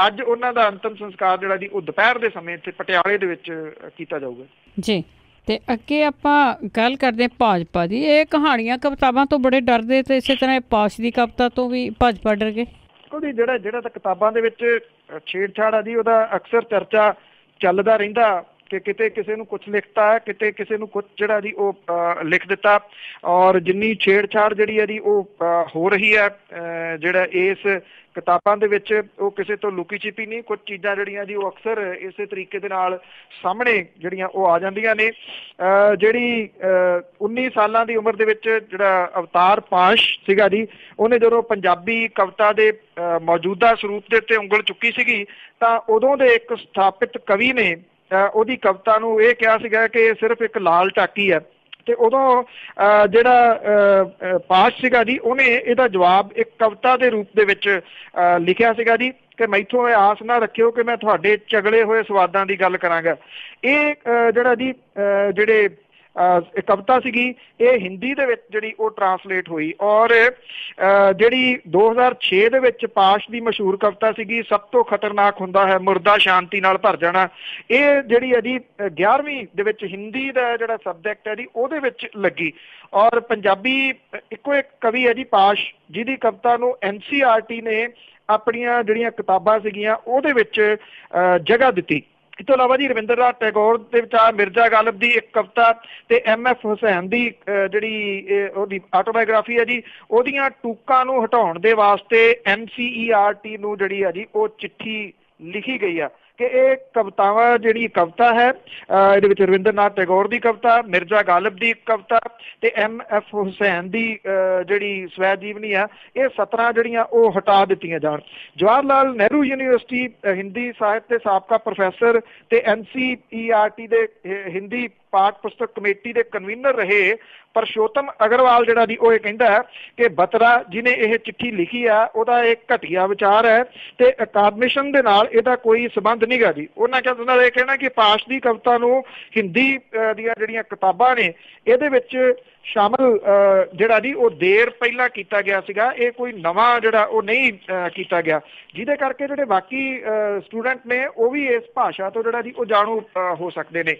ਅੱਜ ਉਹਨਾਂ ਦਾ ਅੰਤਮ ਸੰਸਕਾਰ ਜਿਹੜਾ ਜੀ ਉਹ ਦੁਪਹਿਰ ਦੇ ਸਮੇਂ ਇੱਥੇ ਪਟਿਆਲੇ ਦੇ ਵਿੱਚ ਕੀਤਾ ਜਾਊਗਾ ਜੀ। ਤੇ ਅੱਗੇ ਆਪਾਂ ਗੱਲ ਕਰਦੇ ਹਾਂ ਭਾਜਪਾ ਦੀ। ਇਹ ਕਹਾਣੀਆਂ ਕਿਤਾਬਾਂ ਤੋਂ ਬੜੇ ਡਰਦੇ ਤੇ ਇਸੇ ਤਰ੍ਹਾਂ ਪਾਸ਼ ਦੀ ਕਵਿਤਾ ਤੋਂ ਵੀ ਭਾਜਪਾ ਡਰ ਗਏ। ਉਹਦੀ ਜਿਹੜਾ ਤਾਂ ਕਿਤਾਬਾਂ ਦੇ ਵਿੱਚ ਛੇੜਛਾੜ ਆ ਜੀ ਉਹਦਾ ਅਕਸਰ ਚਰਚਾ ਚੱਲਦਾ ਰਹਿੰਦਾ ਕਿ ਕਿਤੇ ਕਿਸੇ ਨੂੰ ਕੁਛ ਲਿਖਤਾ, ਕਿਤੇ ਕਿਸੇ ਨੂੰ ਕੁਛ ਜਿਹੜਾ ਜੀ ਉਹ ਲਿਖ ਦਿੱਤਾ। ਔਰ ਜਿੰਨੀ ਛੇੜਛਾੜ ਜਿਹੜੀ ਹੈ ਜੀ ਉਹ ਹੋ ਰਹੀ ਹੈ ਜਿਹੜਾ ਇਸ ਕਿਤਾਬਾਂ ਦੇ ਵਿੱਚ ਉਹ ਕਿਸੇ ਤੋਂ ਲੁਕੀ ਛਿਪੀ ਨਹੀਂ। ਕੁਝ ਚੀਜ਼ਾਂ ਜਿਹੜੀਆਂ ਜੀ ਉਹ ਅਕਸਰ ਇਸੇ ਤਰੀਕੇ ਦੇ ਨਾਲ ਸਾਹਮਣੇ ਜਿਹੜੀਆਂ ਉਹ ਆ ਜਾਂਦੀਆਂ ਨੇ। ਜਿਹੜੀ 19 ਸਾਲਾਂ ਦੀ ਉਮਰ ਦੇ ਵਿੱਚ ਜਿਹੜਾ ਅਵਤਾਰ ਪਾਸ਼ ਸੀਗਾ ਜੀ ਉਹਨੇ ਜਦੋਂ ਪੰਜਾਬੀ ਕਵਿਤਾ ਦੇ ਮੌਜੂਦਾ ਸਰੂਪ ਦੇ ਉੱਤੇ ਉਂਗਲ ਚੁੱਕੀ ਸੀਗੀ ਤਾਂ ਉਦੋਂ ਦੇ ਇੱਕ ਸਥਾਪਿਤ ਕਵੀ ਨੇ ਉਹਦੀ ਕਵਿਤਾ ਨੂੰ ਇਹ ਕਿਹਾ ਸੀਗਾ ਕਿ ਇਹ ਸਿਰਫ ਇੱਕ ਲਾਲ ਟਾਕੀ ਹੈ। ਤੇ ਉਦੋਂ ਜਿਹੜਾ ਪਾਸ਼ ਸੀਗਾ ਜੀ ਉਹਨੇ ਇਹਦਾ ਜਵਾਬ ਇੱਕ ਕਵਿਤਾ ਦੇ ਰੂਪ ਦੇ ਵਿੱਚ ਲਿਖਿਆ ਸੀਗਾ ਜੀ ਕਿ ਮੈਥੋਂ ਇਹ ਆਸ ਨਾ ਰੱਖਿਓ ਕਿ ਮੈਂ ਤੁਹਾਡੇ ਚਗਲੇ ਹੋਏ ਸਵਾਦਾਂ ਦੀ ਗੱਲ ਕਰਾਂਗਾ। ਇਹ ਜਿਹੜਾ ਜੀ ਜਿਹੜੇ ਕਵਿਤਾ ਸੀਗੀ ਇਹ ਹਿੰਦੀ ਦੇ ਵਿੱਚ ਜਿਹੜੀ ਉਹ ਟਰਾਂਸਲੇਟ ਹੋਈ। ਔਰ ਜਿਹੜੀ 2006 ਦੇ ਵਿੱਚ ਪਾਸ਼ ਦੀ ਮਸ਼ਹੂਰ ਕਵਿਤਾ ਸੀਗੀ ਸਭ ਤੋਂ ਖਤਰਨਾਕ ਹੁੰਦਾ ਹੈ ਮੁਰਦਾ ਸ਼ਾਂਤੀ ਨਾਲ ਭਰ ਜਾਣਾ, ਇਹ ਜਿਹੜੀ ਹੈ ਜੀ 11ਵੀਂ ਦੇ ਵਿੱਚ ਹਿੰਦੀ ਦਾ ਜਿਹੜਾ ਸਬਜੈਕਟ ਹੈ ਜੀ ਉਹਦੇ ਵਿੱਚ ਲੱਗੀ। ਔਰ ਪੰਜਾਬੀ ਇੱਕੋ ਇੱਕ ਕਵੀ ਹੈ ਜੀ ਪਾਸ਼ ਜਿਹਦੀ ਕਵਿਤਾ ਨੂੰ NCERT ਨੇ ਆਪਣੀਆਂ ਜਿਹੜੀਆਂ ਕਿਤਾਬਾਂ ਸੀਗੀਆਂ ਉਹਦੇ ਵਿੱਚ ਜਗ੍ਹਾ ਦਿੱਤੀ। ਇਸ ਤੋਂ ਇਲਾਵਾ ਜੀ ਰਵਿੰਦਰਨਾਥ ਟੈਗੋਰ ਦੇ ਵਿਚਾਰ ਮਿਰਜ਼ਾ ਗਾਲਿਬ ਦੀ ਇੱਕ ਕਵਿਤਾ ਤੇ MF ਹੁਸੈਨ ਦੀ ਜਿਹੜੀ ਉਹਦੀ ਆਟੋਬਾਇਓਗ੍ਰਾਫੀ ਹੈ ਜੀ ਉਹਦੀਆਂ ਟੂਕਾਂ ਨੂੰ ਹਟਾਉਣ ਦੇ ਵਾਸਤੇ NCERT ਨੂੰ ਜਿਹੜੀ ਹੈ ਜੀ ਉਹ ਚਿੱਠੀ ਲਿਖੀ ਗਈ ਆ ਕਿ ਇਹ ਕਵਿਤਾਵਾਂ ਜਿਹੜੀ ਕਵਿਤਾ ਹੈ ਇਹਦੇ ਵਿੱਚ ਰਵਿੰਦਰਨਾਥ ਟੈਗੋਰ ਦੀ ਕਵਿਤਾ, ਮਿਰਜ਼ਾ ਗਾਲਿਬ ਦੀ ਕਵਿਤਾ ਤੇ MF ਹੁਸੈਨ ਦੀ ਜਿਹੜੀ ਸਵੈ ਜੀਵਨੀ ਆ ਇਹ 17 ਜਿਹੜੀਆਂ ਉਹ ਹਟਾ ਦਿੱਤੀਆਂ ਜਾਣ। ਜਵਾਹਰ ਲਾਲ ਨਹਿਰੂ ਯੂਨੀਵਰਸਿਟੀ ਹਿੰਦੀ ਸਾਹਿਤ ਦੇ ਸਾਬਕਾ ਪ੍ਰੋਫੈਸਰ ਤੇ NCERT ਦੇ ਹਿੰਦੀ ਪਾਠ ਪੁਸਤਕ ਕਮੇਟੀ ਦੇ ਕਨਵੀਨਰ ਰਹੇ ਪਰਸ਼ੋਤਮ ਅਗਰਵਾਲ ਜਿਹੜਾ ਜੀ ਉਹ ਇਹ ਕਹਿੰਦਾ ਹੈ ਕਿ ਬਤਰਾ ਜਿਹਨੇ ਇਹ ਚਿੱਠੀ ਲਿਖੀ ਆ ਉਹਦਾ ਇੱਕ ਘਟੀਆ ਵਿਚਾਰ ਹੈ ਤੇ ਅਕਾਦਮਿਸ਼ਨ ਦੇ ਨਾਲ ਇਹਦਾ ਕੋਈ ਸੰਬੰਧ ਨਹੀਂ ਗਾ ਜੀ। ਉਹਨਾਂ ਇਹ ਕਹਿਣਾ ਕਿ ਪਾਸ਼ ਦੀ ਕਵਿਤਾ ਨੂੰ ਹਿੰਦੀ ਦੀਆਂ ਜਿਹੜੀਆਂ ਕਿਤਾਬਾਂ ਨੇ ਇਹਦੇ ਵਿੱਚ ਸ਼ਾਮਲ ਜਿਹੜਾ ਜੀ ਉਹ ਦੇਰ ਪਹਿਲਾਂ ਕੀਤਾ ਗਿਆ ਸੀਗਾ, ਇਹ ਕੋਈ ਨਵਾਂ ਜਿਹੜਾ ਉਹ ਨਹੀਂ ਕੀਤਾ ਗਿਆ, ਜਿਹਦੇ ਕਰਕੇ ਜਿਹੜੇ ਬਾਕੀ ਸਟੂਡੈਂਟ ਨੇ ਉਹ ਵੀ ਇਸ ਭਾਸ਼ਾ ਤੋਂ ਜਿਹੜਾ ਜੀ ਉਹ ਜਾਣੂ ਹੋ ਸਕਦੇ ਨੇ।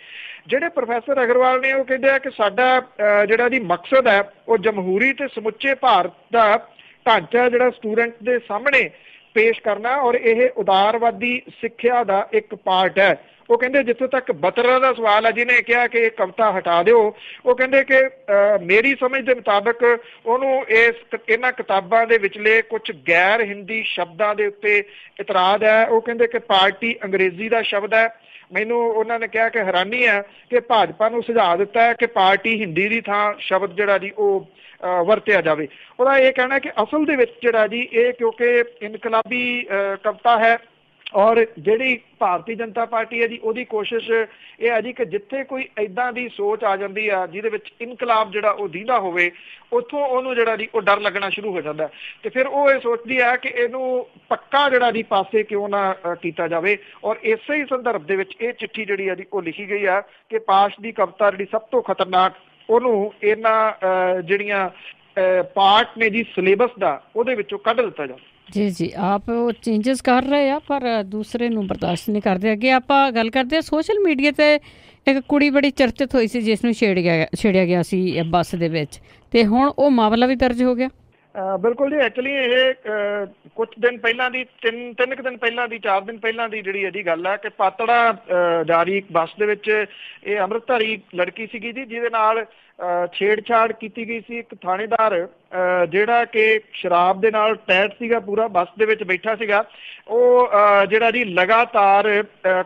ਜਿਹੜੇ ਪ੍ਰੋਫੈਸਰ ਅਗਰਵਾਲ ਨੇ ਉਹ ਕਹਿੰਦੇ ਆ ਕਿ ਸਾਡਾ ਜਿਹੜਾ ਜੀ ਮਕਸਦ ਹੈ ਉਹ ਜਮਹੂਰੀ ਤੇ ਸਮੁੱਚੇ ਭਾਰਤ ਦਾ ਢਾਂਚਾ ਜਿਹੜਾ ਸਟੂਡੈਂਟ ਦੇ ਸਾਹਮਣੇ ਪੇਸ਼ ਕਰਨਾ ਔਰ ਇਹ ਉਦਾਰਵਾਦੀ ਸਿੱਖਿਆ ਦਾ ਇੱਕ ਪਾਰਟ ਹੈ। ਉਹ ਕਹਿੰਦੇ ਜਿੱਥੋਂ ਤੱਕ ਬਤਰਾ ਦਾ ਸਵਾਲ ਹੈ, ਜਿਹਨੇ ਕਿਹਾ ਕਿ ਇਹ ਕਵਿਤਾ ਹਟਾ ਦਿਓ, ਉਹ ਕਹਿੰਦੇ ਕਿ ਮੇਰੀ ਸਮਝ ਦੇ ਮੁਤਾਬਕ ਉਹਨੂੰ ਇਹਨਾਂ ਕਿਤਾਬਾਂ ਦੇ ਵਿਚਲੇ ਕੁਝ ਗੈਰ ਹਿੰਦੀ ਸ਼ਬਦਾਂ ਦੇ ਉੱਤੇ ਇਤਰਾਜ਼ ਹੈ। ਉਹ ਕਹਿੰਦੇ ਕਿ ਪਾਰਟੀ ਅੰਗਰੇਜ਼ੀ ਦਾ ਸ਼ਬਦ ਹੈ। ਮੈਨੂੰ ਉਹਨਾਂ ਨੇ ਕਿਹਾ ਕਿ ਹੈਰਾਨੀ ਹੈ ਕਿ ਭਾਜਪਾ ਨੂੰ ਸੁਝਾਅ ਦਿੱਤਾ ਹੈ ਕਿ ਪਾਰਟੀ ਹਿੰਦੀ ਦੀ ਥਾਂ ਸ਼ਬਦ ਜਿਹੜਾ ਜੀ ਉਹ ਵਰਤਿਆ ਜਾਵੇ। ਉਹਦਾ ਇਹ ਕਹਿਣਾ ਕਿ ਅਸਲ ਦੇ ਵਿੱਚ ਜਿਹੜਾ ਜੀ ਇਹ ਕਿਉਂਕਿ ਇਨਕਲਾਬੀ ਕਵਿਤਾ ਹੈ, ਔਰ ਜਿਹੜੀ ਭਾਰਤੀ ਜਨਤਾ ਪਾਰਟੀ ਹੈ ਜੀ ਉਹਦੀ ਕੋਸ਼ਿਸ਼ ਇਹ ਹੈ ਜੀ ਕਿ ਜਿੱਥੇ ਕੋਈ ਇੱਦਾਂ ਦੀ ਸੋਚ ਆ ਜਾਂਦੀ ਆ ਜਿਹਦੇ ਵਿੱਚ ਇਨਕਲਾਬ ਜਿਹੜਾ ਉਹ ਦੀਂਦਾ ਹੋਵੇ, ਉੱਥੋਂ ਉਹਨੂੰ ਜਿਹੜਾ ਜੀ ਉਹ ਡਰ ਲੱਗਣਾ ਸ਼ੁਰੂ ਹੋ ਜਾਂਦਾ ਤੇ ਫਿਰ ਉਹ ਇਹ ਸੋਚਦੀ ਹੈ ਕਿ ਇਹਨੂੰ ਪੱਕਾ ਜਿਹੜਾ ਜੀ ਪਾਸੇ ਕਿਉਂ ਨਾ ਕੀਤਾ ਜਾਵੇ। ਔਰ ਇਸੇ ਹੀ ਸੰਦਰਭ ਦੇ ਵਿੱਚ ਇਹ ਚਿੱਠੀ ਜਿਹੜੀ ਆ ਜੀ ਉਹ ਲਿਖੀ ਗਈ ਆ ਕਿ ਪਾਸ਼ ਦੀ ਕਵਿਤਾ ਜਿਹੜੀ ਸਭ ਤੋਂ ਖਤਰਨਾਕ, ਉਹਨੂੰ ਇਹਨਾਂ ਜਿਹੜੀਆਂ ਪਾਰਟ ਨੇ ਜੀ ਸਿਲੇਬਸ ਦਾ, ਉਹਦੇ ਵਿੱਚੋਂ ਕੱਢ ਦਿੱਤਾ ਜਾਵੇ। ਜੀ ਜੀ, ਆਪ ਉਹ ਚੇਂਜਸ ਕਰ ਰਹੇ ਆ ਪਰ ਦੂਸਰੇ ਨੂੰ ਬਰਦਾਸ਼ਤ ਨਹੀਂ ਕਰਦੇ। ਅੱਗੇ ਆਪਾਂ ਗੱਲ ਕਰਦੇ ਹਾਂ ਸੋਸ਼ਲ ਮੀਡੀਆ 'ਤੇ ਇੱਕ ਕੁੜੀ ਬੜੀ ਚਰਚਿਤ ਹੋਈ ਸੀ ਜਿਸ ਨੂੰ ਛੇੜਿਆ ਗਿਆ ਸੀ ਬੱਸ ਦੇ ਵਿੱਚ, ਤੇ ਹੁਣ ਉਹ ਮਾਮਲਾ ਵੀ ਦਰਜ ਹੋ ਗਿਆ। ਬਿਲਕੁਲ ਜੀ, ਐਕਚੁਅਲੀ ਇਹ ਕੁਝ ਦਿਨ ਪਹਿਲਾਂ ਦੀ 3 ਕੁ ਦਿਨ ਪਹਿਲਾਂ ਦੀ 4 ਦਿਨ ਪਹਿਲਾਂ ਦੀ ਜਿਹੜੀ ਇਹਦੀ ਗੱਲ ਹੈ ਕਿ ਪਾਤੜਾ ਜਾ ਰਹੀ ਬੱਸ ਦੇ ਵਿੱਚ ਇਹ ਅੰਮ੍ਰਿਤਧਾਰੀ ਲੜਕੀ ਸੀਗੀ ਜੀ, ਜਿਹਦੇ ਨਾਲ ਛੇੜਛਾੜ ਕੀਤੀ ਗਈ ਸੀ। ਇੱਕ ਥਾਣੇਦਾਰ ਜਿਹੜਾ ਕਿ ਸ਼ਰਾਬ ਦੇ ਨਾਲ ਟੈਟ ਸੀਗਾ, ਪੂਰਾ ਬੱਸ ਦੇ ਵਿੱਚ ਬੈਠਾ ਸੀਗਾ, ਉਹ ਜਿਹੜਾ ਜੀ ਲਗਾਤਾਰ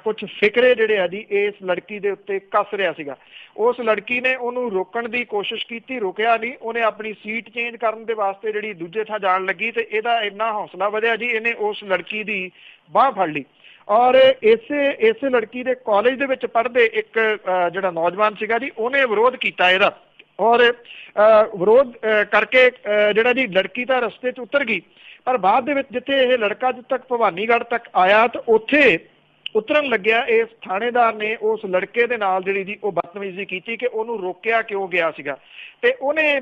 ਕੁਝ ਫਿਕਰੇ ਜਿਹੜੇ ਆ ਜੀ ਇਸ ਲੜਕੀ ਦੇ ਉੱਤੇ ਕੱਸ ਰਿਹਾ ਸੀਗਾ। ਉਸ ਲੜਕੀ ਨੇ ਉਹਨੂੰ ਰੋਕਣ ਦੀ ਕੋਸ਼ਿਸ਼ ਕੀਤੀ, ਰੁਕਿਆ ਨਹੀਂ। ਉਹਨੇ ਆਪਣੀ ਸੀਟ ਚੇਂਜ ਕਰਨ ਦੇ ਵਾਸਤੇ ਜਿਹੜੀ ਦੂਜੇ ਥਾਂ ਜਾਣ ਲੱਗੀ ਤੇ ਇਹਦਾ ਇੰਨਾ ਹੌਸਲਾ ਵਧਿਆ ਜੀ, ਇਹਨੇ ਉਸ ਲੜਕੀ ਦੀ ਬਾਂਹ ਫੜ ਲਈ। ਔਰ ਇਸੇ ਲੜਕੀ ਦੇ ਕਾਲਜ ਦੇ ਵਿੱਚ ਪੜ੍ਹਦੇ ਇੱਕ ਜਿਹੜਾ ਨੌਜਵਾਨ ਸੀਗਾ ਜੀ, ਉਹਨੇ ਵਿਰੋਧ ਕੀਤਾ ਇਹਦਾ, ਔਰ ਵਿਰੋਧ ਕਰਕੇ ਜਿਹੜਾ ਜੀ ਲੜਕੀ ਤਾਂ ਰਸਤੇ 'ਚ ਉਤਰ ਗਈ, ਪਰ ਬਾਅਦ ਦੇ ਵਿੱਚ ਜਿੱਥੇ ਇਹ ਲੜਕਾ ਜਿੱਥੇ ਤੱਕ ਭਵਾਨੀਗੜ੍ਹ ਤੱਕ ਆਇਆ ਤਾਂ ਉੱਥੇ ਉਤਰਨ ਲੱਗਿਆ ਇਸ ਥਾਣੇਦਾਰ ਨੇ ਉਸ ਲੜਕੇ ਦੇ ਨਾਲ ਜਿਹੜੀ ਜੀ ਉਹ ਬਦਤਮੀਜ਼ੀ ਕੀਤੀ ਕਿ ਉਹਨੂੰ ਰੋਕਿਆ ਕਿਉਂ ਗਿਆ ਸੀਗਾ, ਤੇ ਉਹਨੇ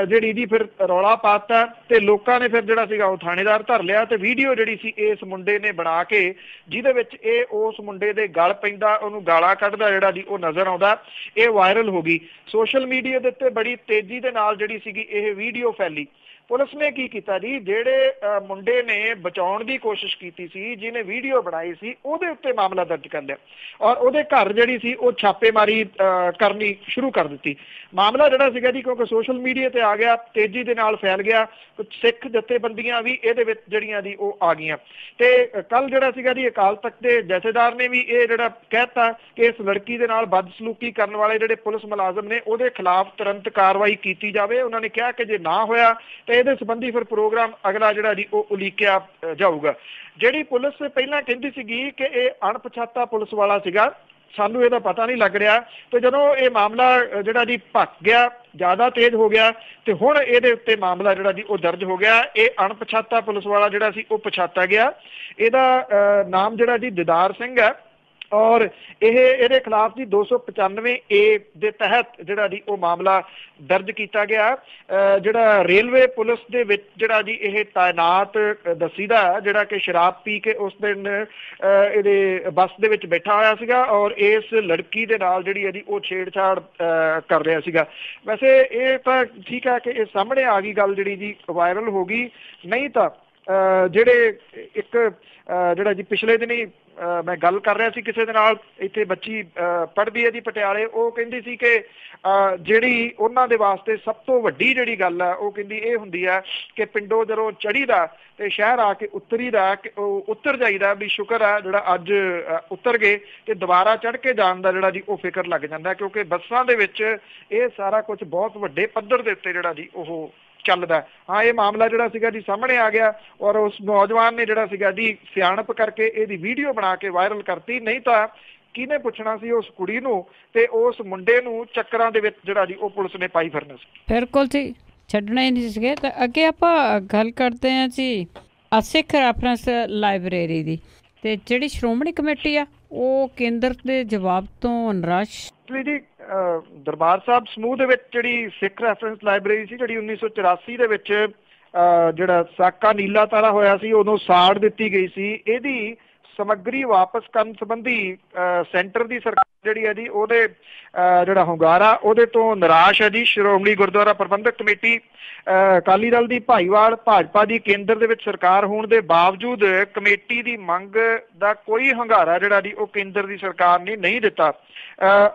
ਜਿਹੜੀ ਜੀ ਫਿਰ ਰੌਲਾ ਪਾਤਾ ਤੇ ਲੋਕਾਂ ਨੇ ਫਿਰ ਜਿਹੜਾ ਸੀਗਾ ਉਹ ਥਾਣੇਦਾਰ ਧਰ ਲਿਆ ਤੇ ਵੀਡੀਓ ਜਿਹੜੀ ਸੀ ਇਸ ਮੁੰਡੇ ਨੇ ਬਣਾ ਕੇ, ਜਿਹਦੇ ਵਿੱਚ ਇਹ ਉਸ ਮੁੰਡੇ ਦੇ ਗਲ ਪੈਂਦਾ, ਉਹਨੂੰ ਗਾਲਾਂ ਕੱਢਦਾ ਜਿਹੜਾ ਜੀ ਉਹ ਨਜ਼ਰ ਆਉਂਦਾ, ਇਹ ਵਾਇਰਲ ਹੋ ਗਈ ਸੋਸ਼ਲ ਮੀਡੀਆ ਦੇ ਉੱਤੇ। ਬੜੀ ਤੇਜ਼ੀ ਦੇ ਨਾਲ ਜਿਹੜੀ ਸੀਗੀ ਇਹ ਵੀਡੀਓ ਫੈਲੀ। ਪੁਲਿਸ ਨੇ ਕੀ ਕੀਤਾ ਜੀ, ਜਿਹੜੇ ਮੁੰਡੇ ਨੇ ਬਚਾਉਣ ਦੀ ਕੋਸ਼ਿਸ਼ ਕੀਤੀ ਸੀ, ਜਿਹਨੇ ਵੀਡੀਓ ਬਣਾਈ ਸੀ, ਉਹਦੇ ਉੱਤੇ ਮਾਮਲਾ ਦਰਜ ਕਰ ਲਿਆ ਔਰ ਉਹਦੇ ਘਰ ਜਿਹੜੀ ਸੀ ਉਹ ਛਾਪੇਮਾਰੀ ਕਰਨੀ ਸ਼ੁਰੂ ਕਰ ਦਿੱਤੀ। ਮਾਮਲਾ ਜਿਹੜਾ ਸੀਗਾ ਜੀ ਕਿਉਂਕਿ ਸੋਸ਼ਲ ਮੀਡੀਆ ਤੇ ਆ ਗਿਆ, ਤੇਜ਼ੀ ਦੇ ਨਾਲ ਫੈਲ ਗਿਆ। ਕੁਝ ਸਿੱਖ ਜਥੇਬੰਦੀਆਂ ਵੀ ਇਹਦੇ ਵਿੱਚ ਜਿਹੜੀਆਂ ਜੀ ਉਹ ਆ ਗਈਆਂ ਤੇ ਕੱਲ ਜਿਹੜਾ ਸੀਗਾ ਜੀ ਅਕਾਲ ਤਖਤ ਦੇ ਜਥੇਦਾਰ ਨੇ ਵੀ ਇਹ ਜਿਹੜਾ ਕਹਿਤਾ ਕਿ ਇਸ ਲੜਕੀ ਦੇ ਨਾਲ ਬਦਸਲੂਕੀ ਕਰਨ ਵਾਲੇ ਜਿਹੜੇ ਪੁਲਿਸ ਮੁਲਾਜ਼ਮ ਨੇ ਉਹਦੇ ਖਿਲਾਫ ਤੁਰੰਤ ਕਾਰਵਾਈ ਕੀਤੀ ਜਾਵੇ। ਉਹਨਾਂ ਨੇ ਕਿਹਾ ਕਿ ਜੇ ਨਾ ਹੋਇਆ ਤੇ ਇਹਦੇ ਸੰਬੰਧੀ ਫਿਰ ਪ੍ਰੋਗਰਾਮ ਅਗਲਾ ਜਿਹੜਾ ਜੀ ਉਹ ਉਲੀਕਿਆ ਜਾਊਗਾ। ਜਿਹੜੀ ਪੁਲਿਸ ਪਹਿਲਾਂ ਕਹਿੰਦੀ ਸੀਗੀ ਕਿ ਇਹ ਅਣਪਛਾਤਾ ਪੁਲਿਸ ਵਾਲਾ ਸੀਗਾ, ਸਾਨੂੰ ਇਹਦਾ ਪਤਾ ਨਹੀਂ ਲੱਗ ਰਿਹਾ, ਤੇ ਜਦੋਂ ਇਹ ਮਾਮਲਾ ਜਿਹੜਾ ਜੀ ਭੱਕ ਗਿਆ, ਜ਼ਿਆਦਾ ਤੇਜ਼ ਹੋ ਗਿਆ, ਤੇ ਹੁਣ ਇਹਦੇ ਉੱਤੇ ਮਾਮਲਾ ਜਿਹੜਾ ਜੀ ਉਹ ਦਰਜ ਹੋ ਗਿਆ। ਇਹ ਅਣਪਛਾਤਾ ਪੁਲਿਸ ਵਾਲਾ ਜਿਹੜਾ ਸੀ ਉਹ ਪਛਾਤਾ ਗਿਆ। ਇਹਦਾ ਨਾਮ ਜਿਹੜਾ ਜੀ ਦਿਦਾਰ ਸਿੰਘ ਹੈ ਔਰ ਇਹਦੇ ਖਿਲਾਫ ਜੀ 295A ਦੇ ਤਹਿਤ ਜਿਹੜਾ ਜੀ ਉਹ ਮਾਮਲਾ ਦਰਜ ਕੀਤਾ ਗਿਆ। ਜਿਹੜਾ ਰੇਲਵੇ ਪੁਲਿਸ ਦੇ ਵਿੱਚ ਜਿਹੜਾ ਜੀ ਇਹ ਤਾਇਨਾਤ ਦੱਸੀਦਾ, ਜਿਹੜਾ ਕਿ ਸ਼ਰਾਬ ਪੀ ਕੇ ਉਸ ਦਿਨ ਇਹਦੇ ਬੱਸ ਦੇ ਵਿੱਚ ਬੈਠਾ ਹੋਇਆ ਸੀਗਾ ਔਰ ਇਸ ਲੜਕੀ ਦੇ ਨਾਲ ਜਿਹੜੀ ਹੈ ਜੀ ਉਹ ਛੇੜਛਾੜ ਕਰ ਰਿਹਾ ਸੀਗਾ। ਵੈਸੇ ਇਹ ਤਾਂ ਠੀਕ ਹੈ ਕਿ ਇਹ ਸਾਹਮਣੇ ਆ ਗਈ ਗੱਲ, ਜਿਹੜੀ ਜੀ ਵਾਇਰਲ ਹੋ ਗਈ, ਨਹੀਂ ਤਾਂ ਜਿਹੜੇ ਇੱਕ ਜਿਹੜਾ ਜੀ ਪਿਛਲੇ ਦਿਨੀ ਮੈਂ ਗੱਲ ਕਰ ਰਿਹਾ ਸੀ ਕਿਸੇ ਦੇ ਨਾਲ, ਇੱਥੇ ਬੱਚੀ ਪੜ੍ਹਦੀ ਹੈ ਜੀ ਪਟਿਆਲੇ, ਉਹ ਕਹਿੰਦੀ ਸੀ ਕਿ ਜਿਹੜੀ ਉਹਨਾਂ ਦੇ ਵਾਸਤੇ ਸਭ ਤੋਂ ਵੱਡੀ ਜਿਹੜੀ ਗੱਲ ਆ, ਉਹ ਕਹਿੰਦੀ ਇਹ ਹੁੰਦੀ ਆ ਕਿ ਪਿੰਡੋਂ ਜਦੋਂ ਚੜ੍ਹੀਦਾ ਤੇ ਸ਼ਹਿਰ ਆ ਕੇ ਉਤਰੀਦਾ, ਉਤਰ ਜਾਈਦਾ ਵੀ ਸ਼ੁਕਰ ਆ ਜਿਹੜਾ ਅੱਜ ਉਤਰ ਗਏ, ਤੇ ਦੁਬਾਰਾ ਚੜ੍ਹ ਕੇ ਜਾਣ ਦਾ ਜਿਹੜਾ ਜੀ ਉਹ ਫਿਕਰ ਲੱਗ ਜਾਂਦਾ, ਕਿਉਂਕਿ ਬੱਸਾਂ ਦੇ ਵਿੱਚ ਇਹ ਸਾਰਾ ਕੁਝ ਬਹੁਤ ਵੱਡੇ ਪੱਧਰ ਦੇ ਉੱਤੇ ਜਿਹੜਾ ਜੀ ਉਹ ਚੱਲਦਾ। ਹਾਂ, ਇਹ ਮਾਮਲਾ ਜਿਹੜਾ ਸੀਗਾ ਜੀ ਸਾਹਮਣੇ ਆ ਗਿਆ ਔਰ ਉਸ ਨੌਜਵਾਨ ਨੇ ਜਿਹੜਾ ਸੀਗਾ ਜੀ ਸਿਆਣਪ ਕਰਕੇ ਇਹਦੀ ਵੀਡੀਓ ਬਣਾ ਕੇ ਵਾਇਰਲ ਕਰਤੀ, ਨਹੀਂ ਤਾਂ ਕਿਹਨੇ ਪੁੱਛਣਾ ਸੀ ਉਸ ਕੁੜੀ ਨੂੰ ਤੇ ਉਸ ਮੁੰਡੇ ਨੂੰ ਚੱਕਰਾਂ ਦੇ ਵਿੱਚ ਜਿਹੜਾ ਜੀ ਉਹ ਪੁਲਿਸ ਨੇ ਪਾਈ ਫਿਰਨਾ ਸੀ। ਬਿਲਕੁਲ ਜੀ, ਛੱਡਣਾ ਹੀ ਨਹੀਂ ਸੀਗੇ। ਤਾਂ ਅੱਗੇ ਆਪਾਂ ਗੱਲ ਕਰਦੇ ਹਾਂ ਜੀ ਸਿੱਖ ਰੈਫਰੈਂਸ ਲਾਇਬ੍ਰੇਰੀ ਦੀ, ਤੇ ਜਿਹੜੀ ਸ਼੍ਰੋਮਣੀ ਕਮੇਟੀ ਆ ਉਹ ਕੇਂਦਰ ਦੇ ਜਵਾਬ ਤੋਂ ਨਿਰਾਸ਼ ਜੀ। ਦਰਬਾਰ ਸਾਹਿਬ ਸਮੂਹ ਦੇ ਵਿੱਚ ਜਿਹੜੀ ਸਿੱਖ ਰੈਫਰੈਂਸ ਲਾਇਬ੍ਰੇਰੀ ਸੀ, ਜਿਹੜੀ 1984 ਦੇ ਵਿੱਚ ਜਿਹੜਾ ਸਾਕਾ ਨੀਲਾ ਤਾਰਾ ਹੋਇਆ ਸੀ, ਉਦੋਂ ਸਾੜ ਦਿੱਤੀ ਗਈ ਸੀ। ਇਹਦੀ ਸਮੱਗਰੀ ਵਾਪਸ ਕਰਨ ਸੰਬੰਧੀ ਸੈਂਟਰ ਦੀ ਸਰਕਾਰ ਜਿਹੜੀ ਹੈ ਜੀ ਉਹਦੇ ਜਿਹੜਾ ਹੁੰਗਾਰਾ ਉਹਦੇ ਤੋਂ ਨਿਰਾਸ਼ ਹੈ ਜੀ। ਸ਼੍ਰੋਮਣੀ ਗੁਰਦੁਆਰਾ ਪ੍ਰਬੰਧਕ ਕਮੇਟੀ ਅਕਾਲੀ ਦਲ ਦੀ ਭਾਈਵਾਲ ਭਾਜਪਾ ਦੀ ਕੇਂਦਰ ਦੇ ਵਿੱਚ ਸਰਕਾਰ ਹੋਣ ਦੇ ਬਾਵਜੂਦ ਕਮੇਟੀ ਦੀ ਮੰਗ ਦਾ ਕੋਈ ਹੁੰਗਾਰਾ ਜਿਹੜਾ ਜੀ ਉਹ ਕੇਂਦਰ ਦੀ ਸਰਕਾਰ ਨੇ ਨਹੀਂ ਦਿੱਤਾ।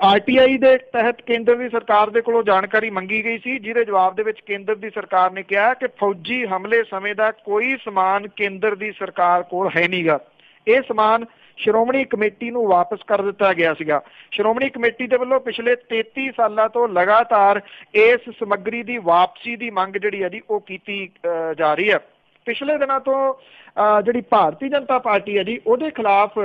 RTI ਦੇ ਤਹਿਤ ਕੇਂਦਰ ਦੀ ਸਰਕਾਰ ਦੇ ਕੋਲੋਂ ਜਾਣਕਾਰੀ ਮੰਗੀ ਗਈ ਸੀ, ਜਿਹਦੇ ਜਵਾਬ ਦੇ ਵਿੱਚ ਕੇਂਦਰ ਦੀ ਸਰਕਾਰ ਨੇ ਕਿਹਾ ਕਿ ਫੌਜੀ ਹਮਲੇ ਸਮੇਂ ਦਾ ਕੋਈ ਸਮਾਨ ਕੇਂਦਰ ਦੀ ਸਰਕਾਰ ਕੋਲ ਹੈ ਨਹੀਂਗਾ। ਇਹ ਸਮਾਨ ਸ਼੍ਰੋਮਣੀ ਕਮੇਟੀ ਨੂੰ ਵਾਪਸ ਕਰ ਦਿੱਤਾ ਗਿਆ ਸੀਗਾ। ਸ਼੍ਰੋਮਣੀ ਕਮੇਟੀ ਦੇ ਵੱਲੋਂ ਪਿਛਲੇ 33 ਸਾਲਾਂ ਤੋਂ ਲਗਾਤਾਰ ਇਸ ਸਮੱਗਰੀ ਦੀ ਵਾਪਸੀ ਦੀ ਮੰਗ ਜਿਹੜੀ ਹੈ ਜੀ ਉਹ ਕੀਤੀ ਜਾ ਰਹੀ ਹੈ। ਪਿਛਲੇ ਦਿਨਾਂ ਤੋਂ ਜਿਹੜੀ ਭਾਰਤੀ ਜਨਤਾ ਪਾਰਟੀ ਹੈ ਜੀ ਉਹਦੇ ਖਿਲਾਫ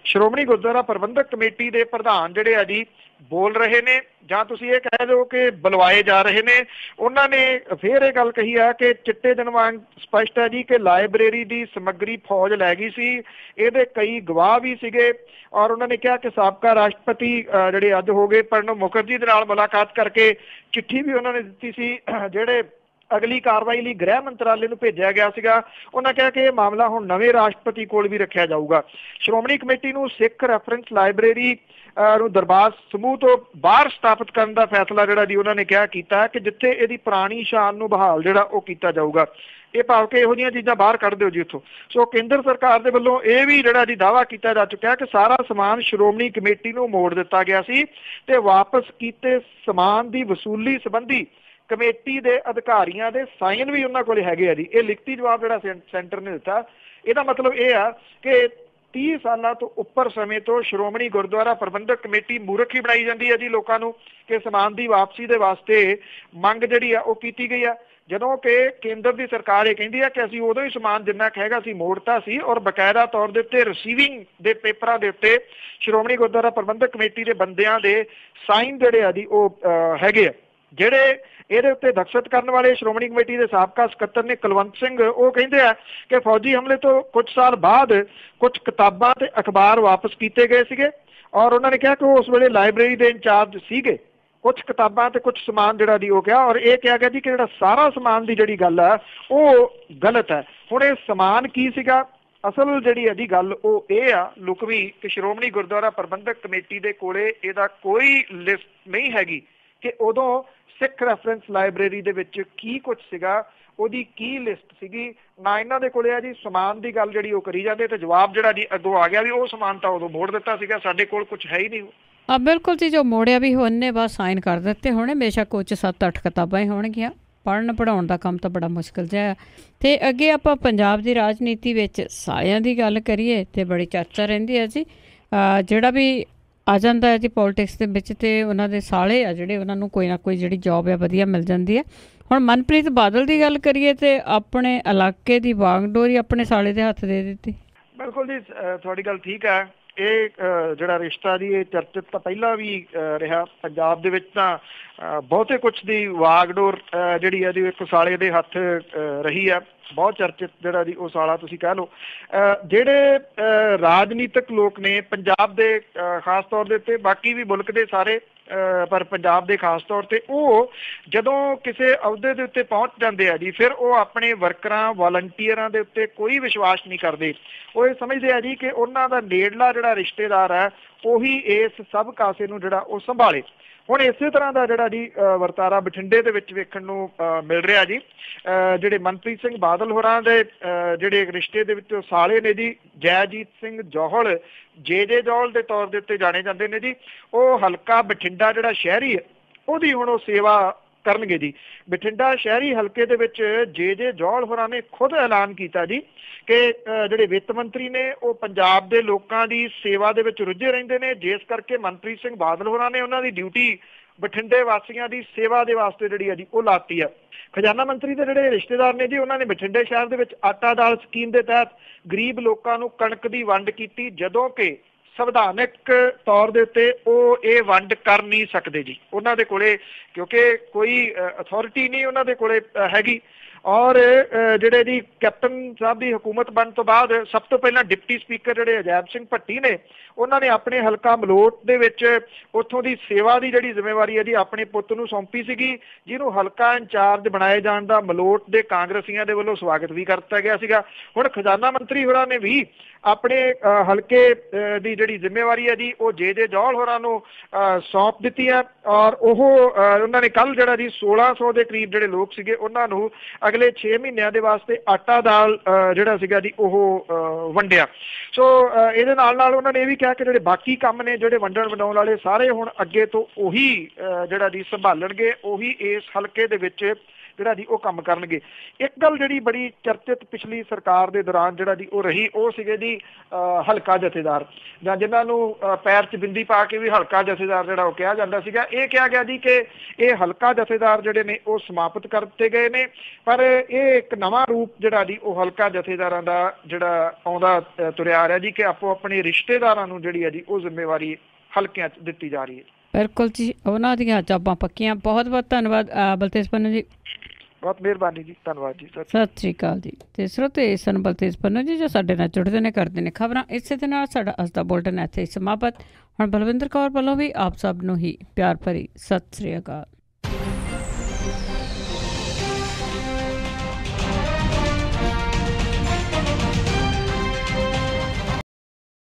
ਸ਼੍ਰੋਮਣੀ ਗੁਰਦੁਆਰਾ ਪ੍ਰਬੰਧਕ ਕਮੇਟੀ ਦੇ ਪ੍ਰਧਾਨ ਜਿਹੜੇ ਆ ਜੀ ਬੋਲ ਰਹੇ ਨੇ, ਜਾਂ ਤੁਸੀਂ ਇਹ ਕਹਿ ਦਿਓ ਕਿ ਬੁਲਵਾਏ ਜਾ ਰਹੇ ਨੇ। ਉਹਨਾਂ ਨੇ ਫਿਰ ਇਹ ਗੱਲ ਕਹੀ ਆ ਕਿ ਚਿੱਟੇ ਦਿਨ ਵਾਂਗ ਸਪਸ਼ਟ ਹੈ ਜੀ ਕਿ ਲਾਇਬ੍ਰੇਰੀ ਦੀ ਸਮੱਗਰੀ ਫੌਜ ਲੈ ਗਈ ਸੀ, ਇਹਦੇ ਕਈ ਗਵਾਹ ਵੀ ਸੀਗੇ। ਔਰ ਉਹਨਾਂ ਨੇ ਕਿਹਾ ਕਿ ਸਾਬਕਾ ਰਾਸ਼ਟਰਪਤੀ ਜਿਹੜੇ ਅੱਜ ਹੋ ਗਏ ਪ੍ਰਣਬ ਮੁਖਰਜੀ ਦੇ ਨਾਲ ਮੁਲਾਕਾਤ ਕਰਕੇ ਚਿੱਠੀ ਵੀ ਉਹਨਾਂ ਨੇ ਦਿੱਤੀ ਸੀ, ਜਿਹੜੇ ਅਗਲੀ ਕਾਰਵਾਈ ਲਈ ਗ੍ਰਹਿ ਮੰਤਰਾਲੇ ਨੂੰ ਭੇਜਿਆ ਗਿਆ ਸੀਗਾ। ਉਹਨਾਂ ਕਿਹਾ ਕਿ ਇਹ ਮਾਮਲਾ ਹੁਣ ਨਵੇਂ ਰਾਸ਼ਟਰਪਤੀ ਕੋਲ ਵੀ ਰੱਖਿਆ ਜਾਊਗਾ। ਸ਼੍ਰੋਮਣੀ ਕਮੇਟੀ ਨੂੰ ਸਿੱਖ ਰੈਫਰੈਂਸ ਲਾਇਬ੍ਰੇਰੀ ਨੂੰ ਦਰਬਾਰ ਸਮੂਹ ਤੋਂ ਬਾਹਰ ਸਥਾਪਿਤ ਕਰਨ ਦਾ ਫੈਸਲਾ ਜਿਹੜਾ ਜੀ ਉਹਨਾਂ ਨੇ ਕਿਹਾ ਕੀਤਾ ਕਿ ਜਿੱਥੇ ਇਹਦੀ ਪੁਰਾਣੀ ਸ਼ਾਨ ਨੂੰ ਬਹਾਲ ਜਿਹੜਾ ਉਹ ਕੀਤਾ ਜਾਊਗਾ। ਇਹ ਭਾਵ ਕਿ ਇਹੋ ਜਿਹੀਆਂ ਚੀਜ਼ਾਂ ਬਾਹਰ ਕੱਢ ਦਿਓ ਜੀ ਉੱਥੋਂ। ਸੋ ਕੇਂਦਰ ਸਰਕਾਰ ਦੇ ਵੱਲੋਂ ਇਹ ਵੀ ਜਿਹੜਾ ਜੀ ਦਾਅਵਾ ਕੀਤਾ ਜਾ ਚੁੱਕਿਆ ਕਿ ਸਾਰਾ ਸਮਾਨ ਸ਼੍ਰੋਮਣੀ ਕਮੇਟੀ ਨੂੰ ਮੋੜ ਦਿੱਤਾ ਗਿਆ ਸੀ ਤੇ ਵਾਪਸ ਕੀਤੇ ਸਮਾਨ ਦੀ ਵਸੂਲੀ ਸੰਬੰਧੀ ਕਮੇਟੀ ਦੇ ਅਧਿਕਾਰੀਆਂ ਦੇ ਸਾਈਨ ਵੀ ਉਹਨਾਂ ਕੋਲ ਹੈਗੇ ਆ ਜੀ। ਇਹ ਲਿਖਤੀ ਜਵਾਬ ਜਿਹੜਾ ਸੈਂਟਰ ਨੇ ਦਿੱਤਾ, ਇਹਦਾ ਮਤਲਬ ਇਹ ਆ ਕਿ 30 ਸਾਲਾਂ ਤੋਂ ਉੱਪਰ ਸਮੇਂ ਤੋਂ ਸ਼੍ਰੋਮਣੀ ਗੁਰਦੁਆਰਾ ਪ੍ਰਬੰਧਕ ਕਮੇਟੀ ਮੂਰਖ ਹੀ ਬਣਾਈ ਜਾਂਦੀ ਹੈ ਜੀ ਲੋਕਾਂ ਨੂੰ ਕਿ ਸਮਾਨ ਦੀ ਵਾਪਸੀ ਦੇ ਵਾਸਤੇ ਮੰਗ ਜਿਹੜੀ ਆ ਉਹ ਕੀਤੀ ਗਈ ਆ, ਜਦੋਂ ਕਿ ਕੇਂਦਰ ਦੀ ਸਰਕਾਰ ਇਹ ਕਹਿੰਦੀ ਆ ਕਿ ਅਸੀਂ ਉਦੋਂ ਹੀ ਸਮਾਨ ਜਿੰਨਾ ਕੁ ਹੈਗਾ ਸੀ ਮੋੜਤਾ ਸੀ। ਔਰ ਬਕਾਇਦਾ ਤੌਰ ਦੇ ਉੱਤੇ ਰਿਸੀਵਿੰਗ ਦੇ ਪੇਪਰਾਂ ਦੇ ਉੱਤੇ ਸ਼੍ਰੋਮਣੀ ਗੁਰਦੁਆਰਾ ਪ੍ਰਬੰਧਕ ਕਮੇਟੀ ਦੇ ਬੰਦਿਆਂ ਦੇ ਸਾਈਨ ਜਿਹੜੇ ਆ ਜੀ ਉਹ ਹੈਗੇ ਆ। ਜਿਹੜੇ ਇਹਦੇ ਉੱਤੇ ਦਸਤਖਤ ਕਰਨ ਵਾਲੇ ਸ਼੍ਰੋਮਣੀ ਕਮੇਟੀ ਦੇ ਸਾਬਕਾ ਸਕੱਤਰ ਨੇ ਕੁਲਵੰਤ ਸਿੰਘ, ਉਹ ਕਹਿੰਦੇ ਆ ਕਿ ਫੌਜੀ ਹਮਲੇ ਤੋਂ ਕੁਝ ਸਾਲ ਬਾਅਦ ਕੁਝ ਕਿਤਾਬਾਂ ਤੇ ਅਖਬਾਰ ਵਾਪਸ ਕੀਤੇ ਗਏ ਸੀਗੇ। ਔਰ ਉਹਨਾਂ ਨੇ ਕਿਹਾ ਕਿ ਉਹ ਉਸ ਵੇਲੇ ਲਾਇਬ੍ਰੇਰੀ ਦੇ ਇੰਚਾਰਜ ਸੀਗੇ। ਕੁਝ ਕਿਤਾਬਾਂ ਤੇ ਕੁਝ ਸਮਾਨ ਜਿਹੜਾ ਦੀ ਉਹ ਕਿਹਾ, ਔਰ ਇਹ ਕਿਹਾ ਗਿਆ ਜੀ ਕਿ ਜਿਹੜਾ ਸਾਰਾ ਸਮਾਨ ਦੀ ਜਿਹੜੀ ਗੱਲ ਆ ਉਹ ਗਲਤ ਹੈ। ਹੁਣ ਇਹ ਸਮਾਨ ਕੀ ਸੀਗਾ, ਅਸਲ ਜਿਹੜੀ ਇਹਦੀ ਗੱਲ ਉਹ ਇਹ ਆ ਲੁਕਵੀਂ ਕਿ ਸ਼੍ਰੋਮਣੀ ਗੁਰਦੁਆਰਾ ਪ੍ਰਬੰਧਕ ਕਮੇਟੀ ਦੇ ਕੋਲੇ ਇਹਦਾ ਕੋਈ ਲਿਸਟ ਨਹੀਂ ਹੈਗੀ ਕਿ ਉਦੋਂ ਸਿੱਖ ਰੈਫਰੈਂਸ ਲਾਇਬ੍ਰੇਰੀ ਦੇ ਵਿੱਚ ਕੀ ਕੁਝ ਸੀਗਾ, ਉਹਦੀ ਕੀ ਲਿਸਟ ਸੀਗੀ। ਨਾ ਇਹਨਾਂ ਦੇ ਕੋਲੇ ਆ ਜੀ ਸਮਾਨ ਦੀ ਗੱਲ ਜਿਹੜੀ ਉਹ ਕਰੀ ਜਾਂਦੇ ਤੇ ਜਵਾਬ ਜਿਹੜਾ ਜੀ ਅੱਗੋਂ ਆ ਗਿਆ ਵੀ ਉਹ ਸਮਾਨ ਤਾਂ ਉਦੋਂ ਮੋੜ ਦਿੱਤਾ ਸੀਗਾ, ਸਾਡੇ ਕੋਲ ਕੁਝ ਹੈ ਹੀ ਨਹੀਂ। ਬਿਲਕੁਲ ਜੀ, ਜੋ ਮੋੜਿਆ ਵੀ ਉਹਨੇ ਬਸ ਸਾਈਨ ਕਰ ਦਿੱਤੇ ਹੋਣੇ। ਬੇਸ਼ੱਕ ਉਹ 'ਚ 7-8 ਕਿਤਾਬਾਂ ਹੀ ਹੋਣਗੀਆਂ। ਪੜ੍ਹਨ ਪੜ੍ਹਾਉਣ ਦਾ ਕੰਮ ਤਾਂ ਬੜਾ ਮੁਸ਼ਕਿਲ ਜਿਹਾ। ਅਤੇ ਅੱਗੇ ਆਪਾਂ ਪੰਜਾਬ ਦੀ ਰਾਜਨੀਤੀ ਵਿੱਚ ਸਾਲਿਆਂ ਦੀ ਗੱਲ ਕਰੀਏ ਤਾਂ ਬੜੀ ਚਰਚਾ ਰਹਿੰਦੀ ਹੈ ਜੀ। ਜਿਹੜਾ ਵੀ ਆ ਜਾਂਦਾ ਹੈ ਜੀ ਪੋਲੀਟਿਕਸ ਦੇ ਵਿੱਚ ਅਤੇ ਉਹਨਾਂ ਦੇ ਸਾਲੇ ਆ ਜਿਹੜੇ, ਉਹਨਾਂ ਨੂੰ ਕੋਈ ਨਾ ਕੋਈ ਜਿਹੜੀ ਜੋਬ ਆ ਵਧੀਆ ਮਿਲ ਜਾਂਦੀ ਹੈ। ਹੁਣ ਮਨਪ੍ਰੀਤ ਬਾਦਲ ਦੀ ਗੱਲ ਕਰੀਏ ਤੇ ਆਪਣੇ ਇਲਾਕੇ ਦੀ ਵਾਂਗਡੋਰੀ ਆਪਣੇ ਸਾਲੇ ਦੇ ਹੱਥ ਦੇ ਦਿੱਤੀ। ਬਿਲਕੁਲ ਜੀ, ਤੁਹਾਡੀ ਗੱਲ ਠੀਕ ਹੈ। ਇਹ ਜਿਹੜਾ ਰਿਸ਼ਤਾ ਜੀ ਇਹ ਚਰਚਿਤ ਤਾਂ ਪਹਿਲਾਂ ਵੀ ਰਿਹਾ ਪੰਜਾਬ ਦੇ ਵਿੱਚ। ਤਾਂ ਬਹੁਤੇ ਕੁਛ ਦੀ ਵਾਗਡੋਰ ਜਿਹੜੀ ਹੈ ਜੀ ਇੱਕ ਸਾਲੇ ਦੇ ਹੱਥ ਰਹੀ ਹੈ। ਬਹੁਤ ਚਰਚਿਤ ਜਿਹੜਾ ਜੀ ਉਹ ਸਾਲਾ ਤੁਸੀਂ ਕਹਿ ਲਓ। ਜਿਹੜੇ ਰਾਜਨੀਤਿਕ ਲੋਕ ਨੇ ਪੰਜਾਬ ਦੇ ਖਾਸ ਤੌਰ ਦੇ ਉੱਤੇ, ਬਾਕੀ ਵੀ ਮੁਲਕ ਦੇ ਸਾਰੇ, ਪਰ ਪੰਜਾਬ ਦੇ ਖਾਸ ਤੌਰ ਤੇ, ਉਹ ਜਦੋਂ ਕਿਸੇ ਅਹੁਦੇ ਦੇ ਉੱਤੇ ਪਹੁੰਚ ਜਾਂਦੇ ਆ ਜੀ ਫਿਰ ਉਹ ਆਪਣੇ ਵਰਕਰਾਂ ਵਾਲੰਟੀਅਰਾਂ ਦੇ ਉੱਤੇ ਕੋਈ ਵਿਸ਼ਵਾਸ ਨਹੀਂ ਕਰਦੇ। ਉਹ ਇਹ ਸਮਝਦੇ ਆ ਜੀ ਕਿ ਉਹਨਾਂ ਦਾ ਨੇੜਲਾ ਜਿਹੜਾ ਰਿਸ਼ਤੇਦਾਰ ਹੈ ਉਹੀ ਇਸ ਸਭ ਕਾਸੇ ਨੂੰ ਜਿਹੜਾ ਉਹ ਸੰਭਾਲੇ। ਹੁਣ ਇਸੇ ਤਰ੍ਹਾਂ ਦਾ ਜਿਹੜਾ ਜੀ ਵਰਤਾਰਾ ਬਠਿੰਡੇ ਦੇ ਵਿੱਚ ਵੇਖਣ ਨੂੰ ਮਿਲ ਰਿਹਾ ਜੀ। ਜਿਹੜੇ ਮਨਪ੍ਰੀਤ ਸਿੰਘ ਬਾਦਲ ਹੋਰਾਂ ਦੇ ਜਿਹੜੇ ਰਿਸ਼ਤੇ ਦੇ ਵਿੱਚ ਸਾਲੇ ਨੇ ਜੀ, ਜੈਜੀਤ ਸਿੰਘ ਜੌਹਲ, ਜੇ ਜੌਹਲ ਦੇ ਤੌਰ ਦੇ ਉੱਤੇ ਜਾਣੇ ਜਾਂਦੇ ਨੇ ਜੀ, ਉਹ ਹਲਕਾ ਬਠਿੰਡਾ ਜਿਹੜਾ ਸ਼ਹਿਰੀ ਹੈ ਉਹਦੀ ਹੁਣ ਉਹ ਸੇਵਾ ਕਰਨਗੇ ਜੀ। ਬਠਿੰਡਾ ਸ਼ਹਿਰੀ ਹਲਕੇ ਦੇ ਵਿੱਚ ਜੇ ਜੌਹਲ ਹੋਰਾਂ ਨੇ ਖੁਦ ਐਲਾਨ ਕੀਤਾ ਜੀ ਕਿ ਜਿਹੜੇ ਵਿੱਤ ਮੰਤਰੀ ਨੇ ਉਹ ਪੰਜਾਬ ਦੇ ਲੋਕਾਂ ਦੀ ਸੇਵਾ ਦੇ ਵਿੱਚ ਰੁੱਝੇ ਰਹਿੰਦੇ ਨੇ, ਜਿਸ ਕਰਕੇ ਮਨਪ੍ਰੀਤ ਸਿੰਘ ਬਾਦਲ ਹੋਰਾਂ ਨੇ ਉਹਨਾਂ ਦੀ ਡਿਊਟੀ ਬਠਿੰਡੇ ਵਾਸੀਆਂ ਦੀ ਸੇਵਾ ਦੇ ਵਾਸਤੇ ਜਿਹੜੀ ਹੈ ਜੀ ਉਹ ਲਾਤੀ ਆ। ਖਜ਼ਾਨਾ ਮੰਤਰੀ ਦੇ ਜਿਹੜੇ ਰਿਸ਼ਤੇਦਾਰ ਨੇ ਜੀ ਉਹਨਾਂ ਨੇ ਬਠਿੰਡੇ ਸ਼ਹਿਰ ਦੇ ਵਿੱਚ ਆਟਾ ਦਾਲ ਸਕੀਮ ਦੇ ਤਹਿਤ ਗਰੀਬ ਲੋਕਾਂ ਨੂੰ ਕਣਕ ਦੀ ਵੰਡ ਕੀਤੀ, ਜਦੋਂ ਕਿ ਸੰਵਿਧਾਨਕ ਤੌਰ ਦੇ ਉੱਤੇ ਉਹ ਇਹ ਵੰਡ ਕਰ ਨਹੀਂ ਸਕਦੇ ਜੀ। ਉਹਨਾਂ ਦੇ ਕੋਲੇ ਕਿਉਂਕਿ ਕੋਈ ਅਥਾਰਟੀ ਨਹੀਂ ਉਹਨਾਂ ਦੇ ਕੋਲੇ ਹੈਗੀ। ਔਰ ਜਿਹੜੇ ਜੀ ਕੈਪਟਨ ਸਾਹਿਬ ਦੀ ਹਕੂਮਤ ਬਣਨ ਤੋਂ ਬਾਅਦ ਸਭ ਤੋਂ ਪਹਿਲਾਂ ਡਿਪਟੀ ਸਪੀਕਰ ਜਿਹੜੇ ਅਜੈਬ ਸਿੰਘ ਭੱਟੀ ਨੇ, ਉਹਨਾਂ ਨੇ ਆਪਣੇ ਹਲਕਾ ਮਲੋਟ ਦੇ ਵਿੱਚ ਉੱਥੋਂ ਦੀ ਸੇਵਾ ਦੀ ਜਿਹੜੀ ਜ਼ਿੰਮੇਵਾਰੀ ਹੈ ਜੀ ਆਪਣੇ ਪੁੱਤ ਨੂੰ ਸੌਂਪੀ ਸੀਗੀ, ਜਿਹਨੂੰ ਹਲਕਾ ਇੰਚਾਰਜ ਬਣਾਏ ਜਾਣ ਦਾ ਮਲੋਟ ਦੇ ਕਾਂਗਰਸੀਆਂ ਦੇ ਵੱਲੋਂ ਸਵਾਗਤ ਵੀ ਕਰਤਾ ਗਿਆ ਸੀਗਾ। ਹੁਣ ਖਜ਼ਾਨਾ ਮੰਤਰੀ ਹੋਰਾਂ ਨੇ ਵੀ ਆਪਣੇ ਹਲਕੇ ਦੀ ਜਿਹੜੀ ਜ਼ਿੰਮੇਵਾਰੀ ਹੈ ਜੀ ਉਹ ਜੇ ਜੌਹਲ ਹੋਰਾਂ ਨੂੰ ਸੌਂਪ ਦਿੱਤੀ ਹੈ ਔਰ ਉਹ ਉਹਨਾਂ ਨੇ ਕੱਲ ਜਿਹੜਾ ਜੀ 1600 ਦੇ ਕਰੀਬ ਜਿਹੜੇ ਲੋਕ ਸੀਗੇ ਉਹਨਾਂ ਨੂੰ ਅਗਲੇ 6 ਮਹੀਨਿਆਂ ਦੇ ਵਾਸਤੇ ਆਟਾ ਦਾਲ ਜਿਹੜਾ ਸੀਗਾ ਜੀ ਉਹ ਵੰਡਿਆ। ਸੋ ਇਹਦੇ ਨਾਲ ਉਹਨਾਂ ਨੇ ਇਹ ਵੀ ਕਿਹਾ ਕਿ ਜਿਹੜੇ ਬਾਕੀ ਕੰਮ ਨੇ ਜਿਹੜੇ ਵੰਡਣ ਵੰਡਾਉਣ ਵਾਲੇ ਸਾਰੇ ਹੁਣ ਅੱਗੇ ਤੋਂ ਉਹੀ ਜਿਹੜਾ ਜੀ ਸੰਭਾਲਣਗੇ, ਉਹੀ ਇਸ ਹਲਕੇ ਦੇ ਵਿੱਚ ਜਿਹੜਾ ਜੀ ਉਹ ਕੰਮ ਕਰਨਗੇ। ਇੱਕ ਗੱਲ ਜਿਹੜੀ ਬੜੀ ਚਰਚਿਤ ਪਿਛਲੀ ਸਰਕਾਰ ਦੇ ਦੌਰਾਨ ਜਿਹੜਾ ਜੀ ਉਹ ਰਹੀ, ਉਹ ਸੀਗੇ ਜੀ ਹਲਕਾ ਜਥੇਦਾਰ, ਜਾਂ ਜਿਨ੍ਹਾਂ ਨੂੰ ਪੈਰ 'ਚ ਬਿੰਦੀ ਪਾ ਕੇ ਵੀ ਹਲਕਾ ਜਥੇਦਾਰ ਜਿਹੜਾ ਉਹ ਕਿਹਾ ਜਾਂਦਾ ਸੀਗਾ। ਇਹ ਕਿਹਾ ਗਿਆ ਜੀ ਕਿ ਇਹ ਹਲਕਾ ਜਥੇਦਾਰ ਜਿਹੜੇ ਨੇ ਉਹ ਸਮਾਪਤ ਕਰ ਦਿੱਤੇ ਗਏ ਨੇ, ਪਰ ਇਹ ਇੱਕ ਨਵਾਂ ਰੂਪ ਜਿਹੜਾ ਜੀ ਉਹ ਹਲਕਾ ਜਥੇਦਾਰਾਂ ਦਾ ਜਿਹੜਾ ਆਉਂਦਾ ਤੁਰਿਆ ਆ ਰਿਹਾ ਜੀ ਕਿ ਆਪੋ ਆਪਣੇ ਰਿਸ਼ਤੇਦਾਰਾਂ ਨੂੰ ਜਿਹੜੀ ਹੈ ਜੀ ਉਹ ਜ਼ਿੰਮੇਵਾਰੀ ਹਲਕਿਆਂ 'ਚ ਦਿੱਤੀ ਜਾ ਰਹੀ ਹੈ। ਬਿਲਕੁਲ ਜੀ, ਉਹਨਾਂ ਦੀਆਂ ਚਾਬਾਂ ਪੱਕੀਆਂ। ਬਹੁਤ ਬਹੁਤ ਧੰਨਵਾਦ ਬਲਤੇਜ ਪੰਨੂ ਜੀ। ਬਹੁਤ ਮਿਹਰਬਾਨੀ ਜੀ, ਧੰਨਵਾਦ ਜੀ, ਸਤਿ ਸ਼੍ਰੀ ਅਕਾਲ ਜੀ। ਤੇ ਸਰੋਤੇ ਸਨ ਬਲਤੇਜ ਪੰਨੂ ਜੀ ਜੋ ਸਾਡੇ ਨਾਲ ਜੁੜਦੇ ਨੇ, ਕਰਦੇ ਨੇ ਖਬਰਾਂ। ਇਸੇ ਦੇ ਨਾਲ ਸਾਡਾ ਅੱਜ ਦਾ ਬੁਲਟਨ ਇੱਥੇ ਸਮਾਪਤ। ਹੁਣ ਬਲਵਿੰਦਰ ਕੌਰ ਵੱਲੋਂ ਵੀ ਆਪ ਸਭ ਨੂੰ ਹੀ ਪਿਆਰ ਭਰੀ ਸਤਿ ਸ਼੍ਰੀ ਅਕਾਲ।